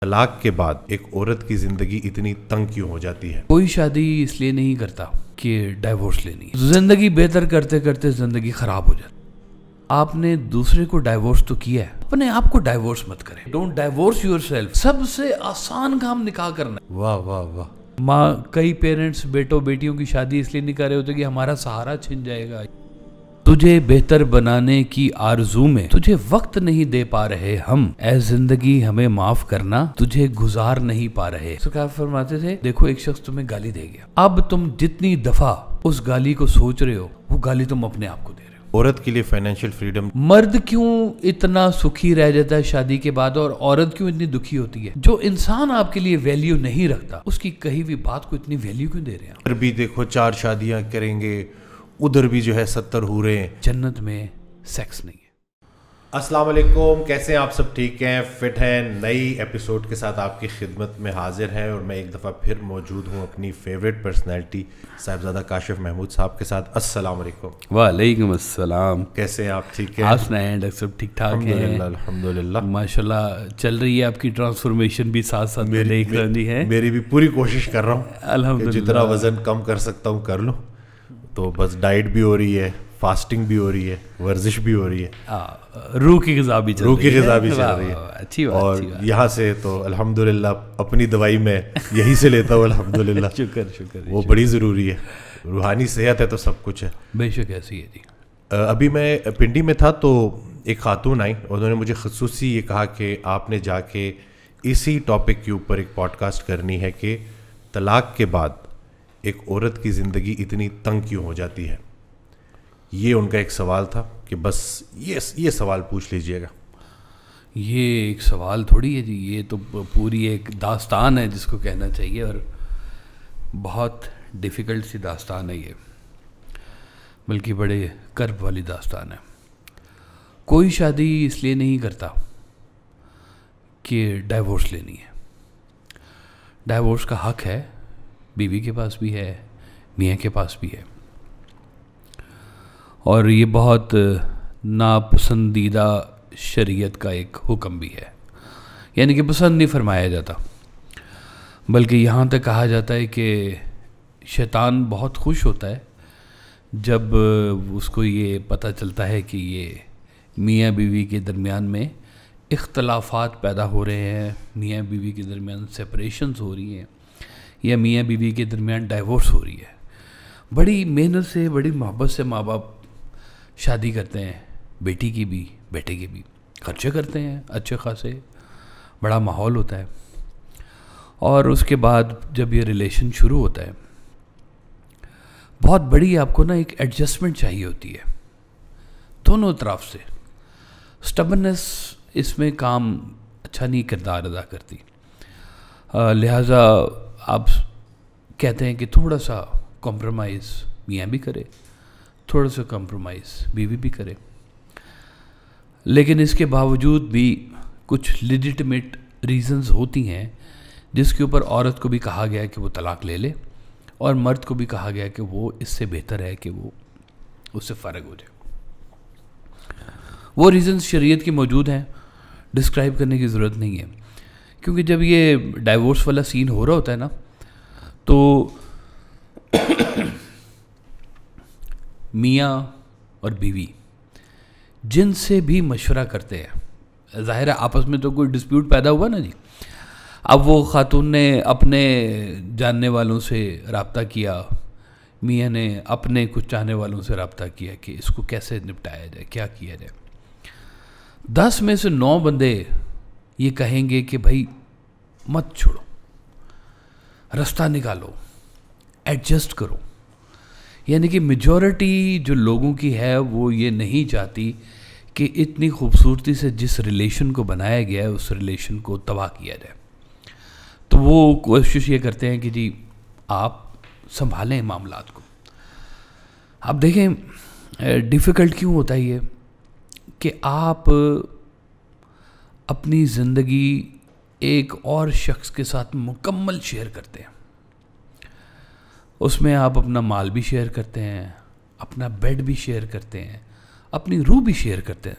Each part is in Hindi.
तलाक के बाद एक औरत की जिंदगी इतनी तंग क्यों हो जाती है? कोई शादी इसलिए नहीं करता कि डाइवोर्स लेनी है। जिंदगी बेहतर करते करते जिंदगी खराब हो जाती। आपने दूसरे को डाइवोर्स तो किया है, अपने आप को डाइवोर्स मत करें। Don't divorce yourself. सबसे आसान काम निकाह करना है। वाह वाह वाह। माँ, कई पेरेंट्स बेटों बेटियों की शादी इसलिए नहीं कर रहे होते कि हमारा सहारा छिन जाएगा। तुझे बेहतर बनाने की आरजू में तुझे वक्त नहीं दे पा रहे हम, ऐ जिंदगी हमें माफ करना, तुझे गुजार नहीं पा रहे। सरकार फरमाते थे, देखो एक शख्स तुम्हें गाली दे गया, अब तुम जितनी दफा उस गाली को सोच रहे हो वो गाली तुम अपने आप को दे रहे हो। औरत के लिए फाइनेंशियल फ्रीडम। मर्द क्यों इतना सुखी रह जाता है शादी के बाद और औरत क्यों इतनी दुखी होती है? जो इंसान आपके लिए वैल्यू नहीं रखता उसकी कही हुई बात को इतनी वैल्यू क्यों दे रहे हैं? फिर भी देखो 4 शादियां करेंगे, उधर भी जो है 70 हूरे। जन्नत में सेक्स नहीं है। अस्सलाम वालेकुम, कैसे हैं आप सब? ठीक हैं, फिट हैं? नई एपिसोड के साथ आपकी खिदमत में हाजिर हैं और मैं एक दफ़ा फिर मौजूद हूं अपनी फेवरेट पर्सनैलिटी साहिबजादा काशिफ महमूद साहब के साथ। अस्सलाम वालेकुम। वालेकुम अस्सलाम। कैसे हैं आप? ठीक हैं? आप सुनाएं डॉक्टर साहब? ठीक ठाक हैं? अल्हम्दुलिल्लाह माशाल्लाह चल रही है आपकी ट्रांसफॉर्मेशन भी साथ साथ देख रही है। मेरी भी पूरी कोशिश कर रहा हूँ अल्हम्दुलिल्लाह। जितना वजन कम कर सकता हूँ कर लूँ। तो बस डाइट भी हो रही है, फास्टिंग भी हो रही है, वर्जिश भी हो रही है, रूह की ग़िज़ा भी चल रही है। रूह की ग़िज़ा भी चल रही है। अच्छी बात। और यहाँ से तो अल्हम्दुलिल्लाह अपनी दवाई मैं यहीं से लेता हूँ अल्हम्दुलिल्लाह। शुक्र वो बड़ी ज़रूरी है। रूहानी सेहत है तो सब कुछ है। बेशक ऐसी है जी। अभी मैं पिंडी में था तो एक खातून आई, उन्होंने मुझे ख़ुसूसी ये कहा कि आपने जाके इसी टॉपिक के ऊपर एक पॉडकास्ट करनी है कि तलाक के बाद एक औरत की ज़िंदगी इतनी तंग क्यों हो जाती है। ये उनका एक सवाल था कि बस ये सवाल पूछ लीजिएगा। ये एक सवाल थोड़ी है जी, ये तो पूरी एक दास्तान है जिसको कहना चाहिए, और बहुत डिफ़िकल्ट सी दास्तान है ये, बल्कि बड़े कर्ब वाली दास्तान है। कोई शादी इसलिए नहीं करता कि डाइवोर्स लेनी है। डाइवोर्स का हक है, बीवी के पास भी है, मियाँ के पास भी है, और ये बहुत नापसंदीदा शरीयत का एक हुक्म भी है। यानी कि पसंद नहीं फरमाया जाता, बल्कि यहाँ तक कहा जाता है कि शैतान बहुत खुश होता है जब उसको ये पता चलता है कि ये मियाँ बीवी के दरमियान में इख्तलाफात पैदा हो रहे हैं, मियाँ बीवी के दरमियान सेपरेशंस हो रही हैं, या मियाँ बीवी के दरमियान डाइवोर्स हो रही है। बड़ी मेहनत से, बड़ी मोहब्बत से माँ बाप शादी करते हैं, बेटी की भी बेटे की भी, खर्चे करते हैं अच्छे खासे, बड़ा माहौल होता है, और उसके बाद जब ये रिलेशन शुरू होता है बहुत बड़ी आपको ना एक एडजस्टमेंट चाहिए होती है दोनों तरफ से। स्टबननेस इसमें काम अच्छा नहीं किरदार अदा करती, लिहाजा आप कहते हैं कि थोड़ा सा कॉम्प्रोमाइज़ मियाँ भी करे, थोड़ा सा कॉम्प्रोमाइज़ बीवी भी करे, लेकिन इसके बावजूद भी कुछ लेजिटिमेट रीजंस होती हैं जिसके ऊपर औरत को भी कहा गया है कि वो तलाक ले ले, और मर्द को भी कहा गया है कि वो इससे बेहतर है कि वो उससे फ़र्क हो जाए। वो रीजंस शरीयत की मौजूद हैं, डिस्क्राइब करने की ज़रूरत नहीं है, क्योंकि जब ये डाइवोर्स वाला सीन हो रहा होता है ना, तो मियाँ और बीवी जिनसे भी मशवरा करते हैं, ज़ाहिर है आपस में तो कोई डिस्प्यूट पैदा हुआ ना जी। अब वो खातून ने अपने जानने वालों से रब्ता किया, मियाँ ने अपने कुछ चाहने वालों से रब्ता किया कि इसको कैसे निपटाया जाए, क्या किया जाए। 10 में से 9 बंदे ये कहेंगे कि भाई मत छोड़ो, रास्ता निकालो, एडजस्ट करो। यानी कि मेजॉरिटी जो लोगों की है वो ये नहीं चाहती कि इतनी खूबसूरती से जिस रिलेशन को बनाया गया है उस रिलेशन को तबाह किया जाए। तो वो कोशिश ये करते हैं कि जी आप संभालें मामलात को। आप देखें डिफ़िकल्ट क्यों होता है ये कि आप अपनी ज़िंदगी एक और शख्स के साथ मुकम्मल शेयर करते हैं। उसमें आप अपना माल भी शेयर करते हैं, अपना बेड भी शेयर करते हैं, अपनी रूह भी शेयर करते हैं।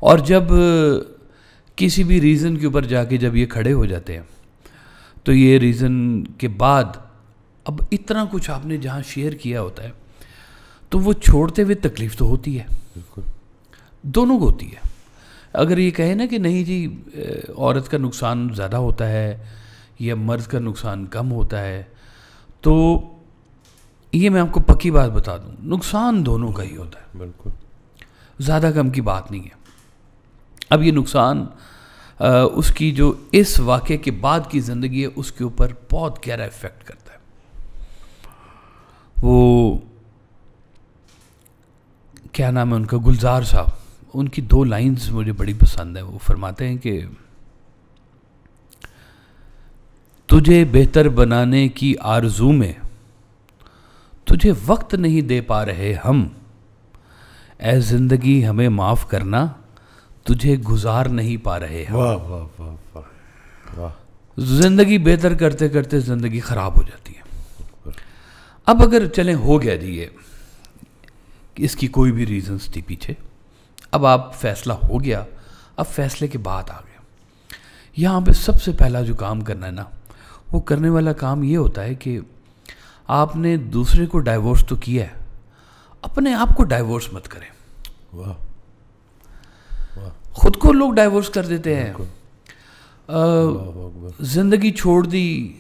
और जब किसी भी रीज़न के ऊपर जाके जब ये खड़े हो जाते हैं तो ये रीज़न के बाद अब इतना कुछ आपने जहाँ शेयर किया होता है तो वो छोड़ते हुए तकलीफ़ तो होती है, बिल्कुल दोनों को होती है। अगर ये कहे ना कि नहीं जी औरत का नुकसान ज़्यादा होता है या मर्द का नुकसान कम होता है, तो ये मैं आपको पक्की बात बता दूं, नुकसान दोनों का ही होता है, बिल्कुल, ज़्यादा कम की बात नहीं है। अब ये नुकसान उसकी जो इस वाक़े के बाद की ज़िंदगी है उसके ऊपर बहुत गहरा इफ़ेक्ट करता है। वो क्या नाम है उनका, गुलजार साहब, उनकी 2 लाइंस मुझे बड़ी पसंद है। वो फरमाते हैं कि तुझे बेहतर बनाने की आरज़ू में तुझे वक्त नहीं दे पा रहे हम, ऐ ज़िंदगी हमें माफ़ करना तुझे गुजार नहीं पा रहे हम। वाह वाह वाह वाह वाह। ज़िंदगी बेहतर करते करते ज़िंदगी ख़राब हो जाती है। अब अगर चलें हो गया जी ये, इसकी कोई भी रीज़न्स थी पीछे, अब आप फैसला हो गया, अब फैसले के बाद आ गया। यहाँ पे सबसे पहला जो काम करना है ना, वो करने वाला काम ये होता है कि आपने दूसरे को डाइवोर्स तो किया है, अपने आप को डाइवोर्स मत करें। वाह वाह। खुद को लोग डाइवोर्स कर देते हैं, ज़िंदगी छोड़ दी,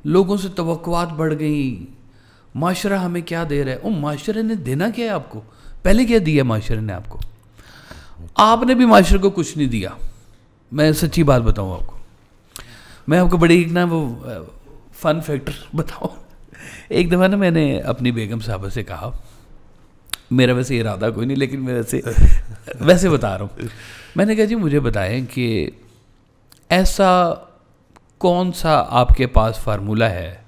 लोगों से तवक्कुआत बढ़ गई, माशरा हमें क्या दे रहा है। ओ माशरे ने देना क्या है आपको, पहले क्या दिया माशरे ने आपको, आपने भी माशरे को कुछ नहीं दिया। मैं सच्ची बात बताऊं आपको, मैं आपको बड़ी एक ना वो फन फैक्टर बताऊं। एक दफ़ा ना मैंने अपनी बेगम साहबा से कहा, मेरा वैसे इरादा कोई नहीं लेकिन मैं वैसे बता रहा हूँ, मैंने कहा जी मुझे बताएं कि ऐसा कौन सा आपके पास फार्मूला है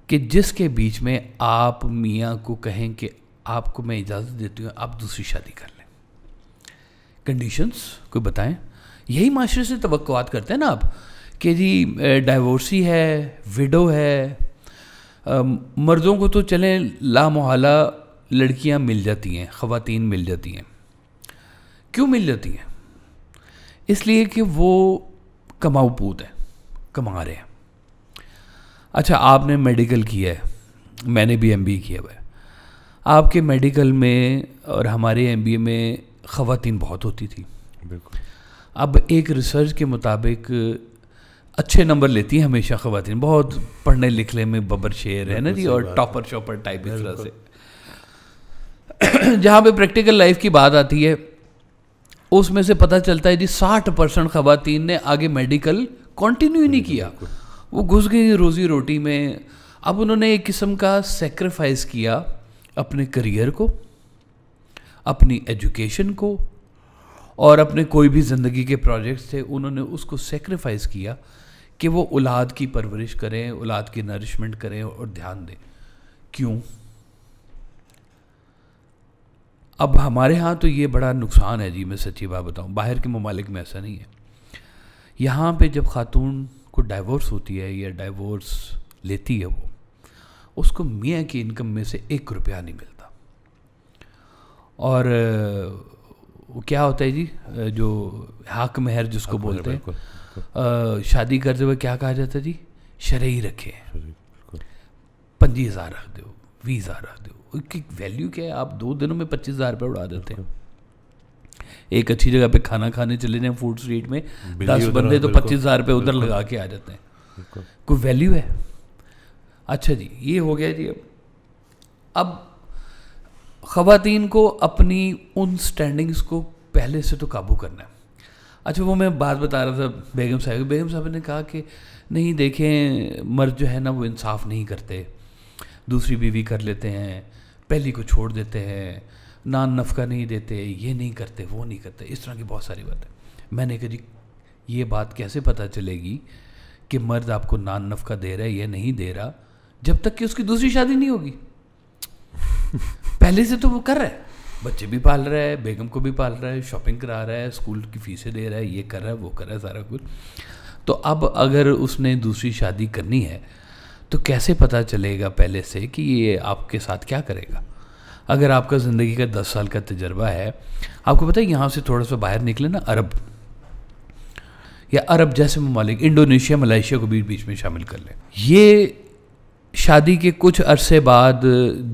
कि जिसके बीच में आप मियाँ को कहें कि आपको मैं इजाज़त देती हूँ आप दूसरी शादी कर लें, कंडीशंस कोई बताएं। यही माशरे से तवक्कुआत करते हैं ना आप कि जी डाइवोर्सी है, विडो है, मर्दों को तो चलें लामोहला लड़कियां मिल जाती हैं, ख़वातीन मिल जाती हैं। क्यों मिल जाती हैं? इसलिए कि वो कमाऊ पूत है, कमा रहे हैं। अच्छा आपने मेडिकल किया है, मैंने भी MBA किया हुआ है। आपके मेडिकल में और हमारे MBA में ख़वातीन बहुत होती थी। बिल्कुल। अब एक रिसर्च के मुताबिक अच्छे नंबर लेती हैं हमेशा ख़वातीन, बहुत पढ़ने लिखने में बबर शेर है ना जी, और टॉपर शॉपर टाइप इस तरह से। जहाँ पे प्रैक्टिकल लाइफ की बात आती है उसमें से पता चलता है जी 60% ख़वातीन ने आगे मेडिकल कंटिन्यू ही नहीं किया, वो घुस गई रोज़ी रोटी में। अब उन्होंने एक किस्म का सेक्रीफाइस किया अपने करियर को, अपनी एजुकेशन को, और अपने कोई भी ज़िंदगी के प्रोजेक्ट्स थे उन्होंने उसको सेक्रीफाइस किया कि वो औलाद की परवरिश करें, औलाद की नरिशमेंट करें और ध्यान दें। क्यों? अब हमारे यहाँ तो ये बड़ा नुकसान है जी, मैं सच्ची बात बताऊँ, बाहर के ममालिक में ऐसा नहीं है। यहाँ पे जब खातून को डाइवोर्स होती है या डाइवोर्स लेती है वो, उसको मियाँ की इनकम में से 1 रुपया नहीं मिलता। और वो क्या होता है जी, जो हक महर जिसको बोलते हैं, शादी करते हुए क्या कहा जाता है जी, शरई रखे, 25,000 रख दो, 20,000 रख दो। उसकी वैल्यू क्या है? आप 2 दिनों में 25,000 रुपये उड़ा देते हैं। एक अच्छी जगह पे खाना खाने चले जाएं फूड स्ट्रीट में, 10 बंदे तो 25,000 रुपये उधर लगा के आ जाते हैं। कोई वैल्यू है? अच्छा जी, ये हो गया जी। अब ख़वातीन को अपनी उन स्टैंडिंग्स को पहले से तो काबू करना है। अच्छा वो मैं बात बता रहा था बेगम साहब ने कहा कि नहीं देखें, मर्द जो है ना वो इंसाफ नहीं करते, दूसरी बीवी कर लेते हैं, पहली को छोड़ देते हैं, नान नफ़का नहीं देते, ये नहीं करते, वो नहीं करते, इस तरह की बहुत सारी बातें। मैंने कहा जी ये बात कैसे पता चलेगी कि मर्द आपको नान नफ़का दे रहा है या नहीं दे रहा, जब तक कि उसकी दूसरी शादी नहीं होगी। पहले से तो वो कर रहा है, बच्चे भी पाल रहा है, बेगम को भी पाल रहा है, शॉपिंग करा रहा है, स्कूल की फीसें दे रहा है, ये कर रहा है, वो कर रहा है, सारा कुछ। तो अब अगर उसने दूसरी शादी करनी है तो कैसे पता चलेगा पहले से कि ये आपके साथ क्या करेगा? अगर आपका ज़िंदगी का 10 साल का तजर्बा है, आपको पता है यहाँ से थोड़ा सा बाहर निकले ना, या अरब जैसे ममालिक, इंडोनेशिया, मलेशिया को भी बीच में शामिल कर लें, ये शादी के कुछ अरसे बाद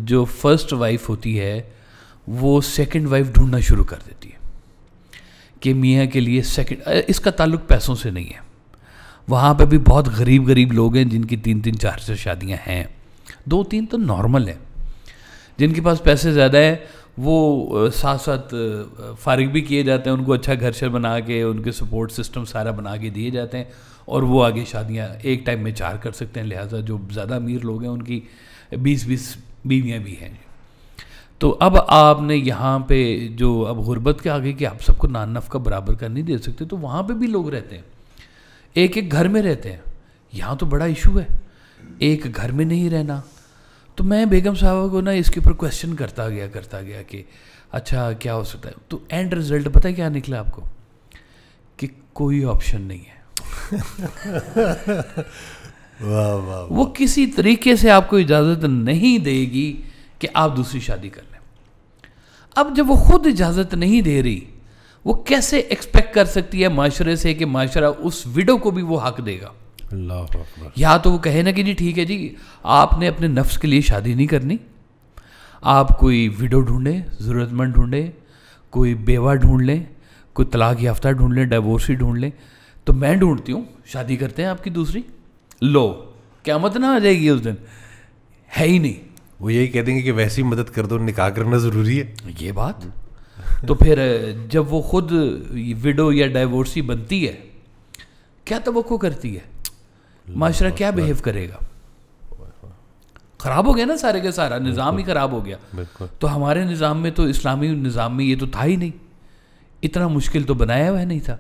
जो फर्स्ट वाइफ होती है वो सेकंड वाइफ ढूंढना शुरू कर देती है कि मियाँ के लिए सेकंड। इसका ताल्लुक पैसों से नहीं है, वहाँ पे भी बहुत गरीब लोग हैं जिनकी 3-3 4-4 शादियाँ हैं, 2-3 तो नॉर्मल है। जिनके पास पैसे ज़्यादा है वो साथ साथ फारिग भी किए जाते हैं, उनको अच्छा घर शर बना के, उनके सपोर्ट सिस्टम सारा बना के दिए जाते हैं और वो आगे शादियाँ एक टाइम में 4 कर सकते हैं। लिहाजा जो ज़्यादा अमीर लोग हैं उनकी 20-20 बीवियाँ भी हैं। तो अब आपने यहाँ पे जो अब गुर्बत के आगे कि आप सबको नान नफ़का बराबर कर नहीं दे सकते, तो वहाँ पे भी लोग रहते हैं, एक घर में रहते हैं। यहाँ तो बड़ा इशू है एक घर में नहीं रहना। तो मैं बेगम साहबा को ना इसके ऊपर क्वेश्चन करता गया कि अच्छा क्या हो सकता है। तो एंड रिजल्ट पता है क्या निकला आपको, कि कोई ऑप्शन नहीं है। वाह वाह, वो किसी तरीके से आपको इजाज़त नहीं देगी कि आप दूसरी शादी कर लें। अब जब वो खुद इजाज़त नहीं दे रही, वो कैसे एक्सपेक्ट कर सकती है माशरे से कि माशरा उस विडो को भी वो हक देगा। अल्लाह अकबर। या तो वो कहे ना कि जी ठीक है जी, आपने अपने नफ्स के लिए शादी नहीं करनी, आप कोई विडो ढूंढें, ज़रूरतमंद ढूंढें, कोई बेवा ढूंढ लें, कोई तलाक याफ्ता ढूंढ लें, डाइवोर्सी ढूंढ लें, तो मैं ढूंढती हूँ, शादी करते हैं आपकी दूसरी। लो क़यामत ना आ जाएगी उस दिन, है ही नहीं। वो यही कह देंगे कि वैसी मदद कर दो, निकाह करना ज़रूरी है ये बात। तो फिर जब वो खुद विडो या डाइवोर्सी बनती है, क्या तवक्को करती है, माशरा क्या बिहेव करेगा? ख़राब हो गया ना, सारे का सारा निज़ाम ही ख़राब हो गया। तो हमारे निज़ाम में तो, इस्लामी निज़ाम में ये तो था ही नहीं, इतना मुश्किल तो बनाया हुआ नहीं था।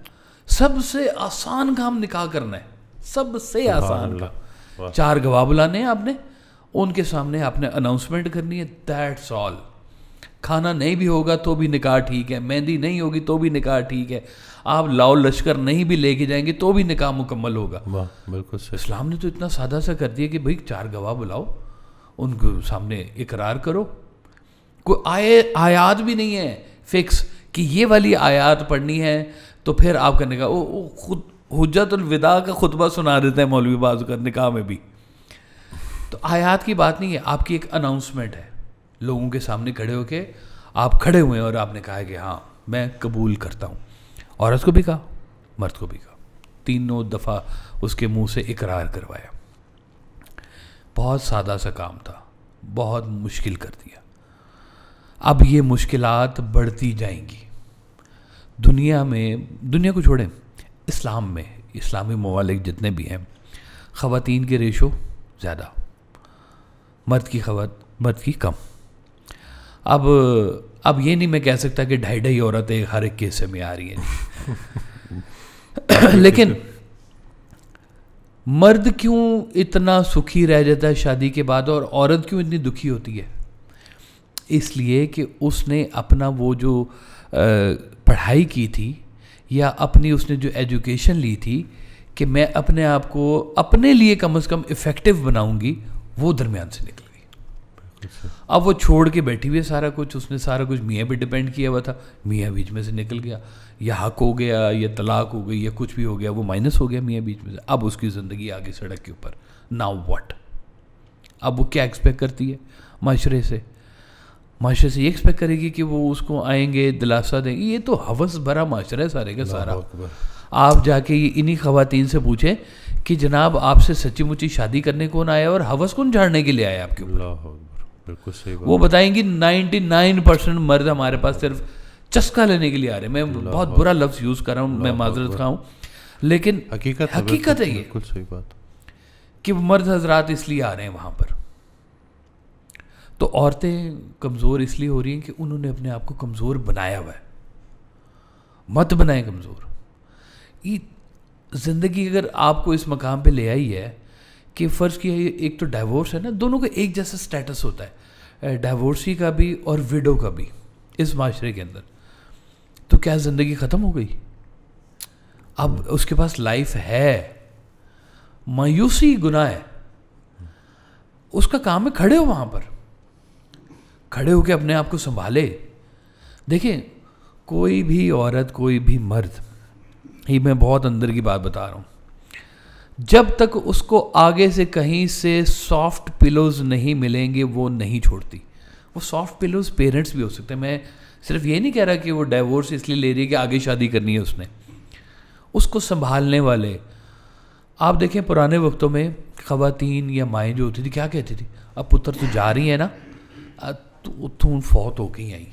सबसे आसान काम निकाह करना है, सबसे आसान काम। 4 गवाह बुलाने हैं आपने, उनके सामने आपने अनाउंसमेंट करनी है, दैट्स ऑल। खाना नहीं भी होगा तो भी निकाह ठीक है, मेहंदी नहीं होगी तो भी निकाह ठीक है, आप लाओ लश्कर नहीं भी लेके जाएंगे तो भी निकाह मुकम्मल होगा। बिल्कुल सही। इस्लाम ने तो इतना सादा सा कर दिया कि भाई 4 गवाह बुलाओ, उनको सामने इकरार करो। कोई आयात भी नहीं है फिक्स कि ये वाली आयात पढ़नी है तो फिर आप करने का, वो खुद हुज्जतुल विदा का खुतबा सुना देते हैं मौलवी बाज़ का निकाह में भी। तो आयात की बात नहीं है, आपकी एक अनाउंसमेंट है, लोगों के सामने खड़े होके आप खड़े हुए हैं और आपने कहा कि हाँ मैं कबूल करता हूँ। औरत को भी कहा, मर्द को भी कहा, 3 दफ़ा उसके मुंह से इकरार करवाया। बहुत सादा सा काम था, बहुत मुश्किल कर दिया। अब ये मुश्किलात बढ़ती जाएंगी दुनिया में। दुनिया को छोड़ें, इस्लाम में, इस्लामी ममालिक जितने भी हैं, ख़वातीन के रेशो ज़्यादा, मर्द की कम। अब ये नहीं मैं कह सकता कि 2.5 औरतें हर एक केस में आ रही हैं लेकिन मर्द क्यों इतना सुखी रह जाता है शादी के बाद और औरत क्यों इतनी दुखी होती है? इसलिए कि उसने अपना वो जो पढ़ाई की थी या अपनी उसने जो एजुकेशन ली थी कि मैं अपने आप को अपने लिए कम से कम इफ़ेक्टिव बनाऊंगी, वो दरमियान से निकल गई। अब वो छोड़ के बैठी हुई है सारा कुछ, उसने सारा कुछ मियाँ पे डिपेंड किया हुआ था, मियाँ बीच में से निकल गया, या हक हो गया या तलाक हो गई या कुछ भी हो गया, वो माइनस हो गया मियाँ बीच में से। अब उसकी ज़िंदगी आगे सड़क के ऊपर, नाउ व्हाट? अब वो क्या एक्सपेक्ट करती है माशरे से? माशरे से ये एक्सपेक्ट करेगी कि वो उसको आएंगे, दिलासा देंगे। ये तो हवस भरा माशरा है सारे का सारा। आप जाके ये इन्हीं ख़वातीन से पूछें कि जनाब आपसे सच्ची मुच्ची शादी करने कौन आया और हवस कौन झाड़ने के लिए आया आपके ऊपर? बिल्कुल सही बात। वो बताएंगी 99% मर्द हमारे पास सिर्फ चस्का लेने के लिए आ रहे हैं। मैं बहुत बुरा लफ्ज़ यूज़ कर रहा हूँ, मैं माजरत खाऊँ, लेकिन हकीकत है ये, बिल्कुल सही बात, कि मर्द हजरात इसलिए आ रहे हैं वहाँ पर। तो औरतें कमज़ोर इसलिए हो रही हैं कि उन्होंने अपने आप को कमज़ोर बनाया हुआ है। मत बनाए कमज़ोर। ये ज़िंदगी अगर आपको इस मकाम पे ले आई है कि फ़र्ज़ किया, एक तो डाइवोर्स है ना, दोनों का एक जैसा स्टेटस होता है, डाइवोर्सी का भी और विडो का भी इस माशरे के अंदर। तो क्या ज़िंदगी ख़त्म हो गई? अब उसके पास लाइफ है, मायूसी गुनाह है, उसका काम है खड़े हो वहाँ पर, खड़े होकर अपने आप को संभाले। देखें, कोई भी औरत, कोई भी मर्द ये मैं बहुत अंदर की बात बता रहा हूँ, जब तक उसको आगे से कहीं से सॉफ्ट पिलोज नहीं मिलेंगे वो नहीं छोड़ती। वो सॉफ्ट पिलोज पेरेंट्स भी हो सकते हैं। मैं सिर्फ ये नहीं कह रहा कि वो डाइवोर्स इसलिए ले रही है कि आगे शादी करनी है उसने। उसको संभालने वाले, आप देखें पुराने वक्तों में ख़वातीन या माएँ जो होती थी क्या कहती थी, अब पुत्र तो जा रही है ना, तू फौत हो गई आई।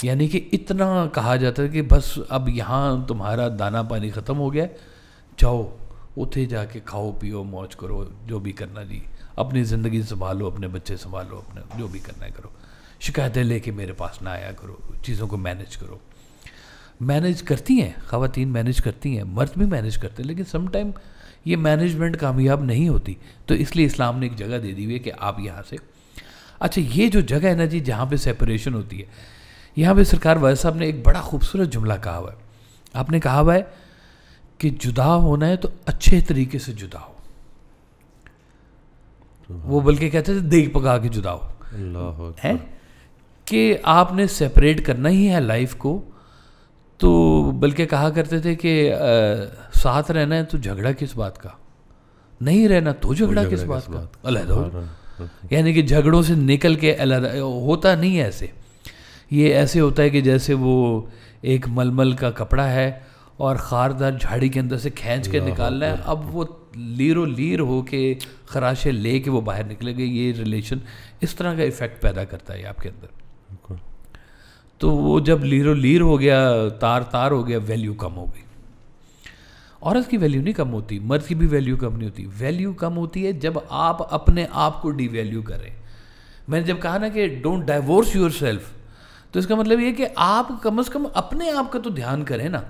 यानी कि इतना कहा जाता है कि बस अब यहाँ तुम्हारा दाना पानी ख़त्म हो गया, जाओ उठे जाके खाओ पियो मौज करो, जो भी करना जी, अपनी ज़िंदगी संभालो, अपने बच्चे संभालो, अपने जो भी करना है करो, शिकायतें लेके मेरे पास ना आया करो, चीज़ों को मैनेज करो। मैनेज करती हैं ख़वातीन, मैनेज करती हैं, मर्द भी मैनेज करते हैं, लेकिन सम टाइम ये मैनेजमेंट कामयाब नहीं होती। तो इसलिए इस्लाम ने एक जगह दे दी हुई है कि आप यहाँ से, अच्छा ये जो जगह है ना जी जहाँ पे सेपरेशन होती है, यहाँ पे सरकार वाले साहब ने एक बड़ा खूबसूरत जुमला कहा हुआ है। आपने कहा हुआ है कि जुदा होना है तो अच्छे तरीके से जुदा हो। वो बल्कि कहते थे देख पका के जुदा हो, है कि आपने सेपरेट करना ही है लाइफ को। तो बल्कि कहा करते थे कि साथ रहना है तो झगड़ा किस बात का, नहीं रहना तो झगड़ा किस बात का, अलग हो। यानी कि झगड़ों से निकल के अलग होता नहीं है ऐसे। ये ऐसे होता है कि जैसे वो एक मलमल का कपड़ा है और खारदार झाड़ी के अंदर से खींच के निकालना है, अब वो लीरो लीर हो के खराशे ले के वो बाहर निकलेंगे। ये रिलेशन इस तरह का इफ़ेक्ट पैदा करता है आपके अंदर। तो वो जब लीरो लीर हो गया, तार तार हो गया, वैल्यू कम हो गई। औरत की वैल्यू नहीं कम होती, मर्द की भी वैल्यू कम नहीं होती। वैल्यू कम होती है जब आप अपने आप को डिवैल्यू करें। मैंने जब कहा ना कि डोंट डाइवोर्स योर सेल्फ, तो इसका मतलब ये कि आप कम से कम अपने आप का तो ध्यान करें ना।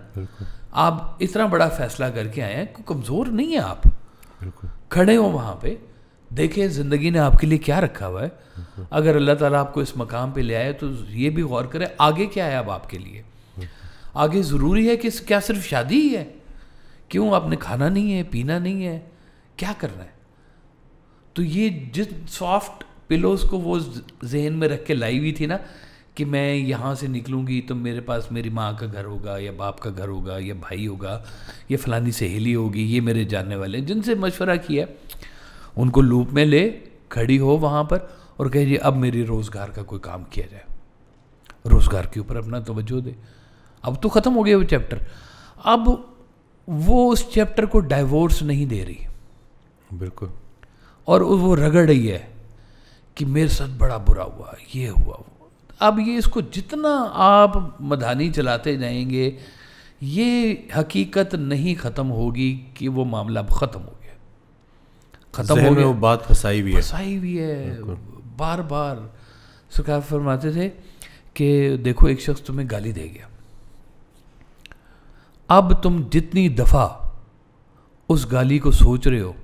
आप इतना बड़ा फैसला करके आए हैं, कमज़ोर नहीं है आप, खड़े हो वहाँ पे, देखें ज़िंदगी ने आपके लिए क्या रखा हुआ है। अगर अल्लाह ताला आपको इस मकाम पे ले आए तो ये भी गौर करें आगे क्या है अब आपके लिए। आगे ज़रूरी है कि क्या सिर्फ शादी ही है? क्यों आपने खाना नहीं है, पीना नहीं है, क्या करना है? तो ये जिस सॉफ्ट पिलोज को वो जहन में रख के लाई हुई थी ना कि मैं यहाँ से निकलूँगी तो मेरे पास मेरी माँ का घर होगा या बाप का घर होगा या भाई होगा या फलानी सहेली होगी, ये मेरे जानने वाले, जिनसे मशवरा किया उनको लूप में ले खड़ी हो वहाँ पर और कहे जी अब मेरी रोज़गार का कोई काम किया जाए, रोज़गार के ऊपर अपना तवज्जो दे। अब तो ख़त्म हो गया वो चैप्टर। अब वो उस चैप्टर को डाइवोर्स नहीं दे रही, बिल्कुल, और वो रगड़ रही है कि मेरे साथ बड़ा बुरा हुआ, ये हुआ वो। अब ये इसको जितना आप मधानी चलाते जाएंगे ये हकीकत नहीं ख़त्म होगी कि वो मामला ख़त्म हो गया, ख़त्म हो गया। वो बात फंसाई हुई है बार बार। सरकार फरमाते थे कि देखो एक शख्स तुम्हें गाली दे गया, अब तुम जितनी दफ़ा उस गाली को सोच रहे हो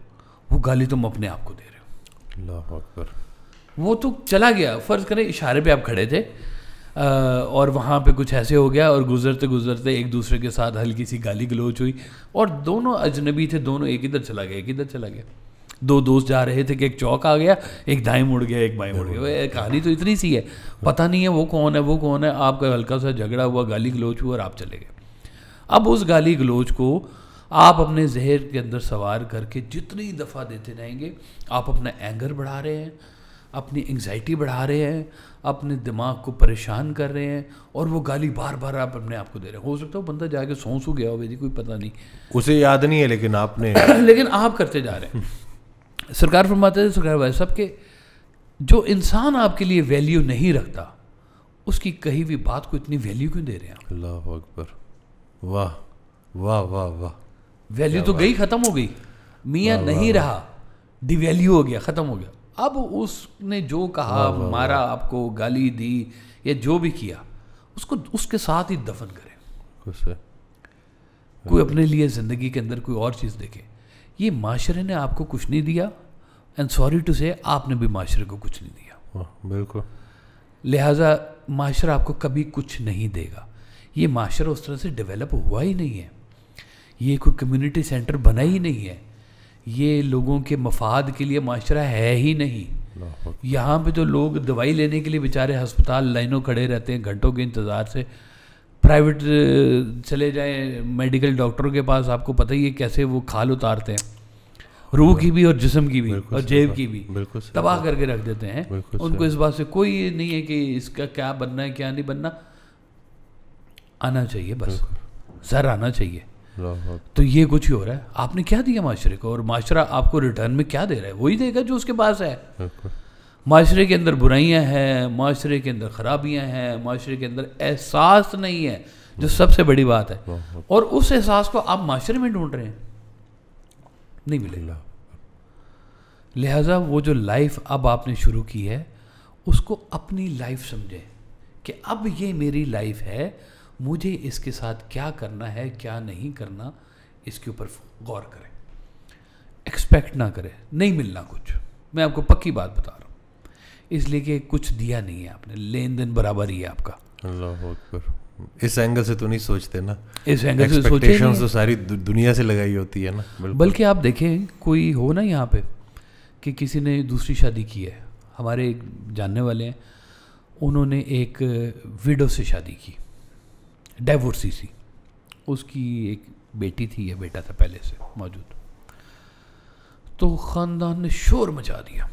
वो गाली तुम अपने आप को दे रहे हो। अल्लाह अकबर। वो तो चला गया, फ़र्ज़ करें इशारे पे आप खड़े थे और वहाँ पे कुछ ऐसे हो गया और गुजरते गुजरते एक दूसरे के साथ हल्की सी गाली गलोच हुई और दोनों अजनबी थे, दोनों एक इधर चला गया एक इधर चला गया। दो दोस्त जा रहे थे कि एक चौक आ गया, एक दाएं मुड़ गया एक बाएं मुड़ गया। कहानी तो इतनी सी है, पता नहीं है वो कौन है वो कौन है। आपका हल्का सा झगड़ा हुआ, गाली गलोच हुआ और आप चले गए। अब उस गाली गलोच को आप अपने जहर के अंदर सवार करके जितनी दफ़ा देते रहेंगे आप अपना एंगर बढ़ा रहे हैं, अपनी एंग्जाइटी बढ़ा रहे हैं, अपने दिमाग को परेशान कर रहे हैं और वो गाली बार बार आप अपने आप को दे रहे हैं। हो सकता है वो बंदा जाके सौ गया हो, जी कोई पता नहीं, उसे याद नहीं है लेकिन आपने लेकिन आप करते जा रहे हैं। सरकार फरमाते थे, सरकार भाई साहब के जो इंसान आपके लिए वैल्यू नहीं रखता उसकी कही हुई बात को इतनी वैल्यू क्यों दे रहे हैं? अल्लाह अकबर, वाह वाह वाह वाह। वैल्यू तो गई, ख़त्म हो गई, मियाँ नहीं रहा, डिवैल्यू हो गया, ख़त्म हो गया। अब उसने जो कहा, मारा आपको, गाली दी या जो भी किया, उसको उसके साथ ही दफन करें। कोई अपने लिए ज़िंदगी के अंदर कोई और चीज़ देखे। ये माशरे ने आपको कुछ नहीं दिया एंड सॉरी टू से आपने भी माशरे को कुछ नहीं दिया, बिल्कुल। लिहाजा माशरा आपको कभी कुछ नहीं देगा। ये माशरा उस तरह से डेवलप हुआ ही नहीं है, ये कोई कम्युनिटी सेंटर बना ही नहीं है, ये लोगों के मफाद के लिए माशरा है ही नहीं। यहाँ पे तो लोग दवाई लेने के लिए बेचारे अस्पताल लाइनों खड़े रहते हैं घंटों के इंतज़ार से, प्राइवेट चले जाएं मेडिकल डॉक्टरों के पास, आपको पता ही है कैसे वो खाल उतारते हैं, रूह की भी और जिस्म की भी और जेब की भी तबाह करके रख देते हैं। उनको इस बात से कोई नहीं है कि इसका क्या बनना है क्या नहीं बनना, आना चाहिए बस, सर आना चाहिए। तो ये कुछ ही हो रहा है। आपने क्या दिया माशरे को और माशरा आपको रिटर्न में क्या दे रहा है? वही देगा जो उसके पास है। माशरे के अंदर बुराइयां हैं, माशरे के अंदर खराबियां हैं, माशरे के अंदर एहसास नहीं है, जो सबसे बड़ी बात है। और उस एहसास को आप माशरे में ढूंढ रहे हैं, नहीं मिलेगा। लिहाजा वो जो लाइफ अब आपने शुरू की है उसको अपनी लाइफ समझें कि अब ये मेरी लाइफ है, मुझे इसके साथ क्या करना है क्या नहीं करना, इसके ऊपर गौर करें। एक्सपेक्ट ना करें, नहीं मिलना कुछ, मैं आपको पक्की बात बता रहा हूँ, इसलिए कि कुछ दिया नहीं है आपने, लेन देन बराबर ही है आपका। अल्लाह अकबर। इस एंगल से तो नहीं सोचते ना, इस एंगल से सोचे नहीं। तो सारी दुनिया से लगाई होती है ना। बल्कि आप देखें, कोई हो ना यहाँ पे कि किसी ने दूसरी शादी की है, हमारे एक जानने वाले हैं, उन्होंने एक विडो से शादी की, डाइवोर्सी सी, उसकी एक बेटी थी या बेटा था पहले से मौजूद। तो ख़ानदान ने शोर मचा दिया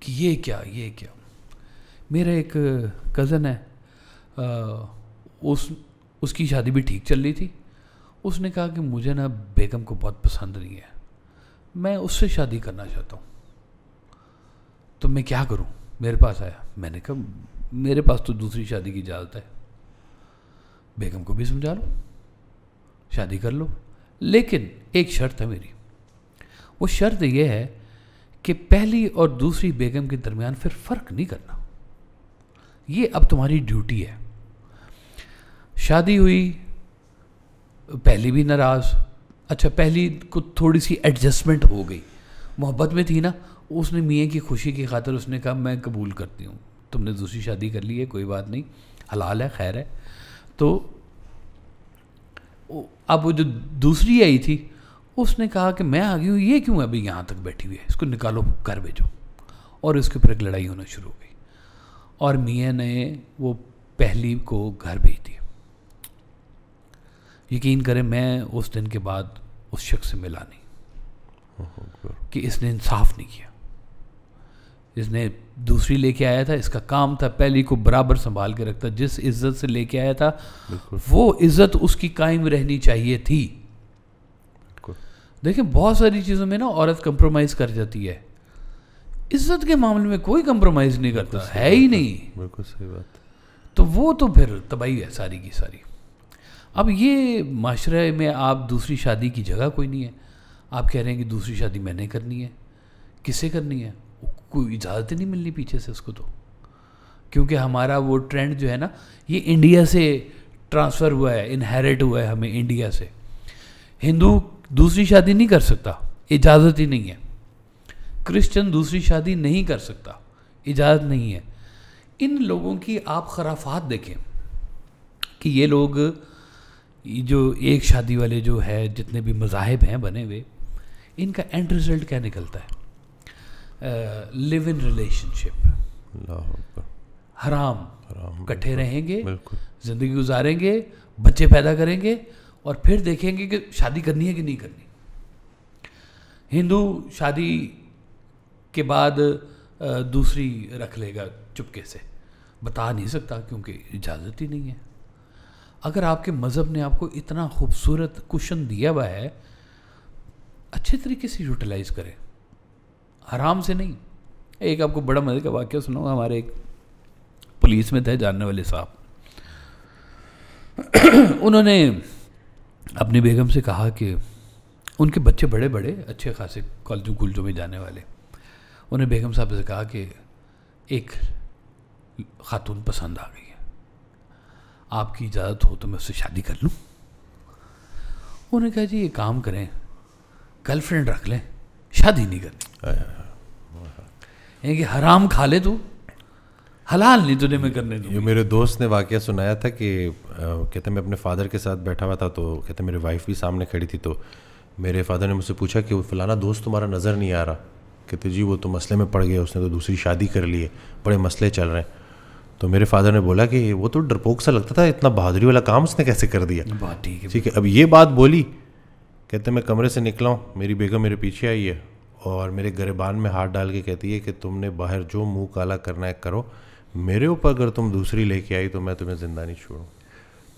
कि ये क्या ये क्या। मेरा एक कज़न है, उसकी शादी भी ठीक चल रही थी। उसने कहा कि मुझे ना बेगम को बहुत पसंद नहीं है, मैं उससे शादी करना चाहता हूँ, तो मैं क्या करूँ? मेरे पास आया, मैंने कहा मेरे पास तो दूसरी शादी की इजाज़त है, बेगम को भी समझा लो, शादी कर लो, लेकिन एक शर्त है मेरी। वो शर्त ये है कि पहली और दूसरी बेगम के दरमियान फिर फ़र्क नहीं करना, ये अब तुम्हारी ड्यूटी है। शादी हुई, पहली भी नाराज़, अच्छा पहली को थोड़ी सी एडजस्टमेंट हो गई, मोहब्बत में थी ना, उसने मियाँ की खुशी की खातिर उसने कहा मैं कबूल करती हूँ, तुमने दूसरी शादी कर ली है, कोई बात नहीं, हलाल है, खैर है। तो अब वो जो दूसरी आई थी उसने कहा कि मैं आ गई हूँ, ये क्यों अभी यहाँ तक बैठी हुई है, इसको निकालो, घर भेजो। और इसके ऊपर एक लड़ाई होना शुरू हो गई और मियाँ ने वो पहली को घर भेज दिया। यकीन करें, मैं उस दिन के बाद उस शख्स से मिला नहीं कि इसने इंसाफ नहीं किया। इसने दूसरी लेके आया था, इसका काम था पहली को बराबर संभाल के रखता, जिस इज्जत से लेके आया था वो इज्जत उसकी कायम रहनी चाहिए थी। देखिए बहुत सारी चीज़ों में ना औरत कंप्रोमाइज़ कर जाती है, इज्जत के मामले में कोई कंप्रोमाइज़ नहीं करता, है ही नहीं। बिल्कुल सही बात। तो वो तो फिर तबाही है सारी की सारी। अब ये माशरे में आप दूसरी शादी की जगह कोई नहीं है, आप कह रहे हैं कि दूसरी शादी मैंने करनी है, किससे करनी है? कोई इजाज़त नहीं मिलनी पीछे से उसको, तो क्योंकि हमारा वो ट्रेंड जो है ना, ये इंडिया से ट्रांसफ़र हुआ है, इनहेरिट हुआ है हमें इंडिया से। हिंदू दूसरी शादी नहीं कर सकता, इजाज़त ही नहीं है। क्रिश्चियन दूसरी शादी नहीं कर सकता, इजाज़त नहीं है। इन लोगों की आप खराफात देखें कि ये लोग, जो एक शादी वाले जो है, जितने भी मज़ाहिब हैं बने हुए, इनका एंड रिज़ल्ट क्या निकलता है? लिव इन रिलेशनशिप, हराम, इकट्ठे रहेंगे, ज़िंदगी गुजारेंगे, बच्चे पैदा करेंगे और फिर देखेंगे कि शादी करनी है कि नहीं करनी। हिंदू शादी के बाद दूसरी रख लेगा चुपके से, बता नहीं सकता क्योंकि इजाज़त ही नहीं है। अगर आपके मज़हब ने आपको इतना खूबसूरत कुशन दिया हुआ है, अच्छे तरीके से यूटिलाइज़ करें, हराम से नहीं। एक आपको बड़ा मज़े का वाक़या सुनाऊँ। हमारे एक पुलिस में थे जानने वाले साहब, उन्होंने अपनी बेगम से कहा कि उनके बच्चे बड़े बड़े अच्छे खासे कॉलेजों कुलजों में जाने वाले, उन्हें बेगम साहब से कहा कि एक खातून पसंद आ गई है, आपकी इजाज़त हो तो मैं उससे शादी कर लूँ। उन्होंने कहा जी ये काम करें, गर्लफ्रेंड रख लें, शादी नहीं करनी। कि हराम खा ले तू, हलाल नहीं तुझे मैं करने दूँ। ये मेरे दोस्त ने वाक़या सुनाया था कि कहते मैं अपने फादर के साथ बैठा हुआ था, तो कहते मेरी वाइफ भी सामने खड़ी थी, तो मेरे फादर ने मुझसे पूछा कि वो फ़लाना दोस्त तुम्हारा नज़र नहीं आ रहा। कहते जी वो तो मसले में पड़ गया, उसने तो दूसरी शादी कर ली है, बड़े मसले चल रहे हैं। तो मेरे फादर ने बोला कि वो तो डरपोक सा लगता था, इतना बहादुरी वाला काम उसने कैसे कर दिया। बात ठीक है। ठीक है, अब ये बात बोली, कहते मैं कमरे से निकला हूँ, मेरी बेगम मेरे पीछे आई है और मेरे गिरबान में हाथ डाल के कहती है कि तुमने बाहर जो मुंह काला करना है करो, मेरे ऊपर अगर तुम दूसरी लेके आई तो मैं तुम्हें ज़िंदा नहीं छोड़ूँ।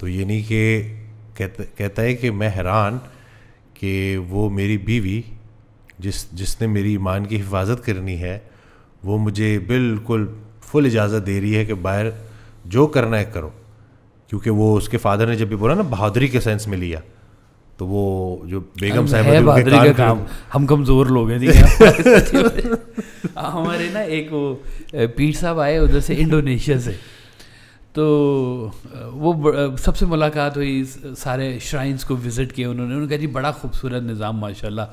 तो ये नहीं कि कहता है कि मैं हैरान कि वो मेरी बीवी जिसने मेरी ईमान की हिफाजत करनी है, वो मुझे बिल्कुल फुल इजाज़त दे रही है कि बाहर जो करना है करो। क्योंकि वो उसके फादर ने जब भी बोला ना बहादुरी के सेंस में लिया, तो वो जो बेगम साहब है बहादुरी का काम, हम कमज़ोर लोग हैं जी। हमारे ना एक वो पीर साहब आए उधर से इंडोनेशिया से, तो वो सबसे मुलाकात हुई, सारे श्राइन्स को विज़िट किए उन्होंने कहा जी बड़ा खूबसूरत निज़ाम माशाल्लाह,